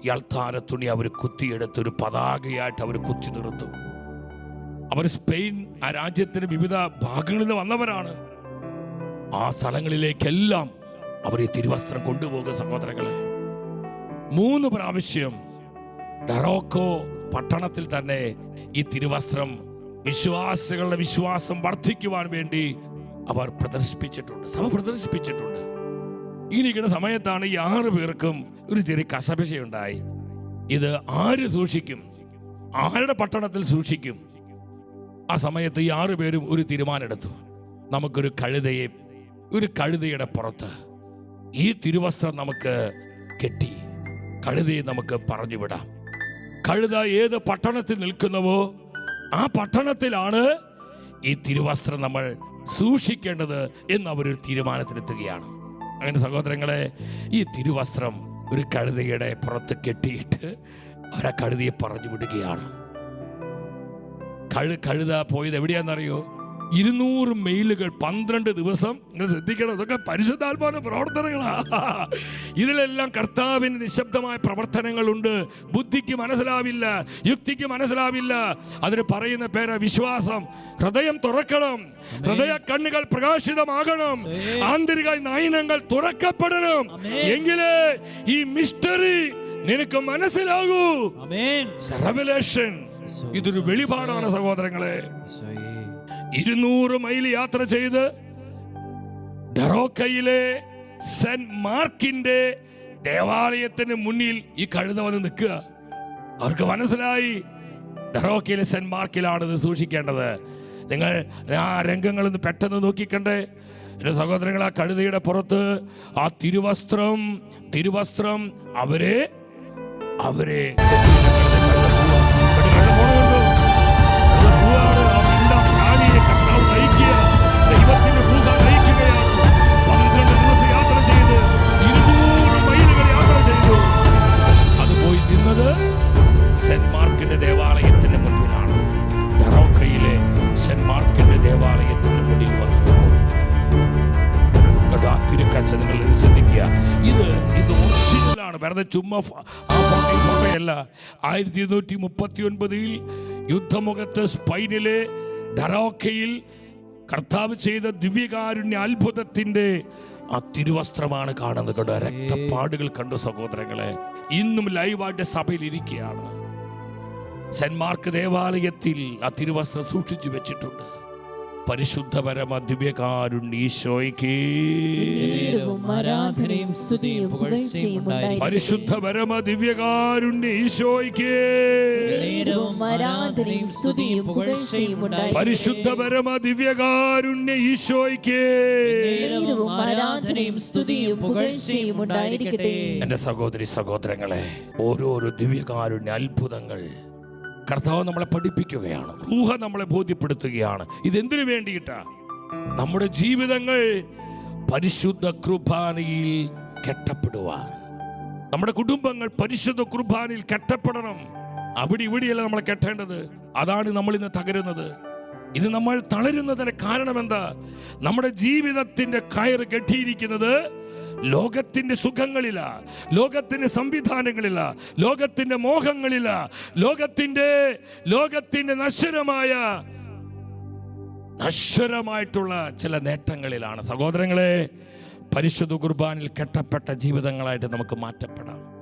ഈ അൾത്താര തുണി അവർ കുത്തിയെടുത്തൊരു പതാകയായിട്ട് അവർ കുത്തി നിർത്തും. അവർ സ്പെയിൻ ആ രാജ്യത്തിന് വിവിധ ഭാഗങ്ങളിൽ നിന്ന് വന്നവരാണ്. ആ സ്ഥലങ്ങളിലേക്കെല്ലാം അവർ ഈ തിരുവസ്ത്രം കൊണ്ടുപോകുക. സഹോദരങ്ങളെ, 3 പ്രാവശ്യം ഡറോക്കോ പട്ടണത്തിൽ തന്നെ ഈ തിരുവസ്ത്രം വിശ്വാസികളുടെ വിശ്വാസം വർദ്ധിക്കുവാൻ വേണ്ടി അവർ പ്രദർശിപ്പിച്ചിട്ടുണ്ട്, സഭ പ്രദർശിപ്പിച്ചിട്ടുണ്ട്. ഇരിക്കുന്ന സമയത്താണ് ഈ 6 പേർക്കും ഒരു ചെറിയ കശപിശയുണ്ടായി. ഇത് ആര് സൂക്ഷിക്കും? ആരുടെ പട്ടണത്തിൽ സൂക്ഷിക്കും? ആ സമയത്ത് ഈ 6 പേരും ഒരു തീരുമാനമെടുത്തു. നമുക്കൊരു കഴുതയെ, ഒരു കഴുതയുടെ പുറത്ത് ഈ തിരുവസ്ത്രം നമുക്ക് കെട്ടി കഴുതയെ നമുക്ക് പറഞ്ഞുവിടാം. കഴുത ഏത് പട്ടണത്തിൽ നിൽക്കുന്നുവോ ആ പട്ടണത്തിലാണ് ഈ തിരുവസ്ത്രം നമ്മൾ സൂക്ഷിക്കേണ്ടത് എന്ന് അവരൊരു തീരുമാനത്തിലെത്തുകയാണ്. അങ്ങനെ സഹോദരങ്ങളെ, ഈ തിരുവസ്ത്രം ഒരു കഴുതയുടെ പുറത്ത് കെട്ടിയിട്ട് അവരാ കഴുതയെ പറഞ്ഞു വിടുകയാണ്. കഴുത പോയത് എവിടെയാണെന്നറിയോ? 200 മൈലുകൾ 12 ദിവസം. നിങ്ങൾ ശ്രദ്ധിക്കണം, ഇതൊക്കെ പരിശുദ്ധാത്മാവിന്റെ പ്രവർത്തനങ്ങളാ. ഇതിലെല്ലാം കർത്താവിന് നിശബ്ദമായ പ്രവർത്തനങ്ങളുണ്ട്. ബുദ്ധിക്ക് മനസ്സിലാവില്ല, യുക്തിക്ക് മനസ്സിലാവില്ല. അതിന് പറയുന്ന പേരാ വിശ്വാസം. ഹൃദയം തുറക്കണം, ഹൃദയ കണ്ണുകൾ പ്രകാശിതമാകണം, ആന്തരിക നയനങ്ങൾ തുറക്കപ്പെടണം. എങ്കിലേ ഈ മിസ്റ്ററി നിനക്ക് മനസ്സിലാകൂ. റെവലേഷൻ, ഇതൊരു വെളിപാടാണ് സഹോദരങ്ങളെ. 200 മൈൽ യാത്ര ചെയ്ത് ഡറോക്കയിലെ സെന്റ് മാർക്കിന്റെ ദേവാലയത്തിന് മുന്നിൽ ഈ കഴുത വന്ന് നിൽക്കുക. അവർക്ക് മനസ്സിലായി ഡറോക്കയിലെ സെന്റ് മാർക്കിലാണ് ഇത് സൂക്ഷിക്കേണ്ടത്. നിങ്ങൾ ആ രംഗങ്ങളൊന്ന് പെട്ടെന്ന് നോക്കിക്കണ്ടേ എൻ്റെ സഹോദരങ്ങൾ? ആ കഴുതയുടെ പുറത്ത് ആ തിരുവസ്ത്രം അവരെ ദൈവത്തിന്റെ ഭൂത നയിക്കുകയാണ്. 12 ദിവസം യാത്ര ചെയ്ത് 200 മൈലുകൾ യാത്ര ചെയ്തു. അത് പോയി നിന്നത് സെന്റ് മാർക്കിന്റെ ദേവാലയത്തിന്റെ മുൻപിലാണ്. ഡറോക്കയിലെ സെന്റ് മാർക്കിന്റെ ദേവാലയം. വെറുതെ ചുമ്മാ ഫോട്ടോയല്ല. 1239 യുദ്ധമുഖത്ത് സ്പെയിനിലെ ഡറോക്കയിൽ കർത്താവ് ചെയ്ത ദിവ്യകാരുണ്യ അത്ഭുതത്തിന്റെ ആ തിരുവസ്ത്രമാണ് കാണുന്നത്. കണ്ടോ, രക്തപ്പാടുകൾ കണ്ടു സഹോദരങ്ങളെ. ഇന്നും ലൈവായിട്ട് സഭയിൽ ഇരിക്കുകയാണ്. സെന്റ് മാർക്ക് ദേവാലയത്തിൽ ആ തിരുവസ്ത്രം സൂക്ഷിച്ചു വെച്ചിട്ടുണ്ട്. പരിശുദ്ധ പരമ ദിവ്യകാരുണ്യ ഈശോയ്ക്ക് ആരാധനയും സ്തുതിയും പുകഴ്ചയും ഉണ്ടായിരിക്കട്ടെ. പരിശുദ്ധ പരമ ദിവ്യകാരുണ്യ ഈശോയ്ക്ക് ആരാധനയും സ്തുതിയും പുകഴ്ചയും ഉണ്ടായിരിക്കട്ടെ. പരിശുദ്ധ പരമ ദിവ്യകാരുണ്യ ഈശോയ്ക്ക് ആരാധനയും സ്തുതിയും പുകഴ്ചയും ഉണ്ടായിരിക്കട്ടെ. എന്റെ സഹോദരി സഹോദരങ്ങളെ, ഓരോരോ ദിവ്യകാരുണ്യ അത്ഭുതങ്ങൾ കർത്താവ് നമ്മളെ പഠിപ്പിക്കുകയാണ്. റൂഹ നമ്മളെ ബോധ്യപ്പെടുത്തുകയാണ്. ഇതെന്തിനു വേണ്ടിയിട്ടാ? നമ്മുടെ ജീവിതങ്ങൾ പരിശുദ്ധ കുർബാനയിൽ കെട്ടപ്പെടുവാൻ. നമ്മുടെ കുടുംബങ്ങൾ പരിശുദ്ധ കുർബാനയിൽ കെട്ടപ്പെടണം. അവിടെ ഇവിടെയല്ല നമ്മളെ കെട്ടേണ്ടത്. അതാണ് നമ്മൾ ഇന്ന് തകരുന്നത്. ഇത് നമ്മൾ തളരുന്നതിന് കാരണം എന്താ? നമ്മുടെ ജീവിതത്തിന്റെ കയറ് കെട്ടിയിരിക്കുന്നത് ലോകത്തിന്റെ സുഖങ്ങളില, ലോകത്തിന്റെ സംവിധാനങ്ങളില, ലോകത്തിന്റെ മോഹങ്ങളില, ലോകത്തിന്റെ നശ്വരമായിട്ടുള്ള ചില നേട്ടങ്ങളിലാണ്. സഹോദരങ്ങളെ, പരിശുദ്ധ കുർബാനിൽ കെട്ടപ്പെട്ട ജീവിതങ്ങളായിട്ട് നമുക്ക് മാറ്റപ്പെടാം.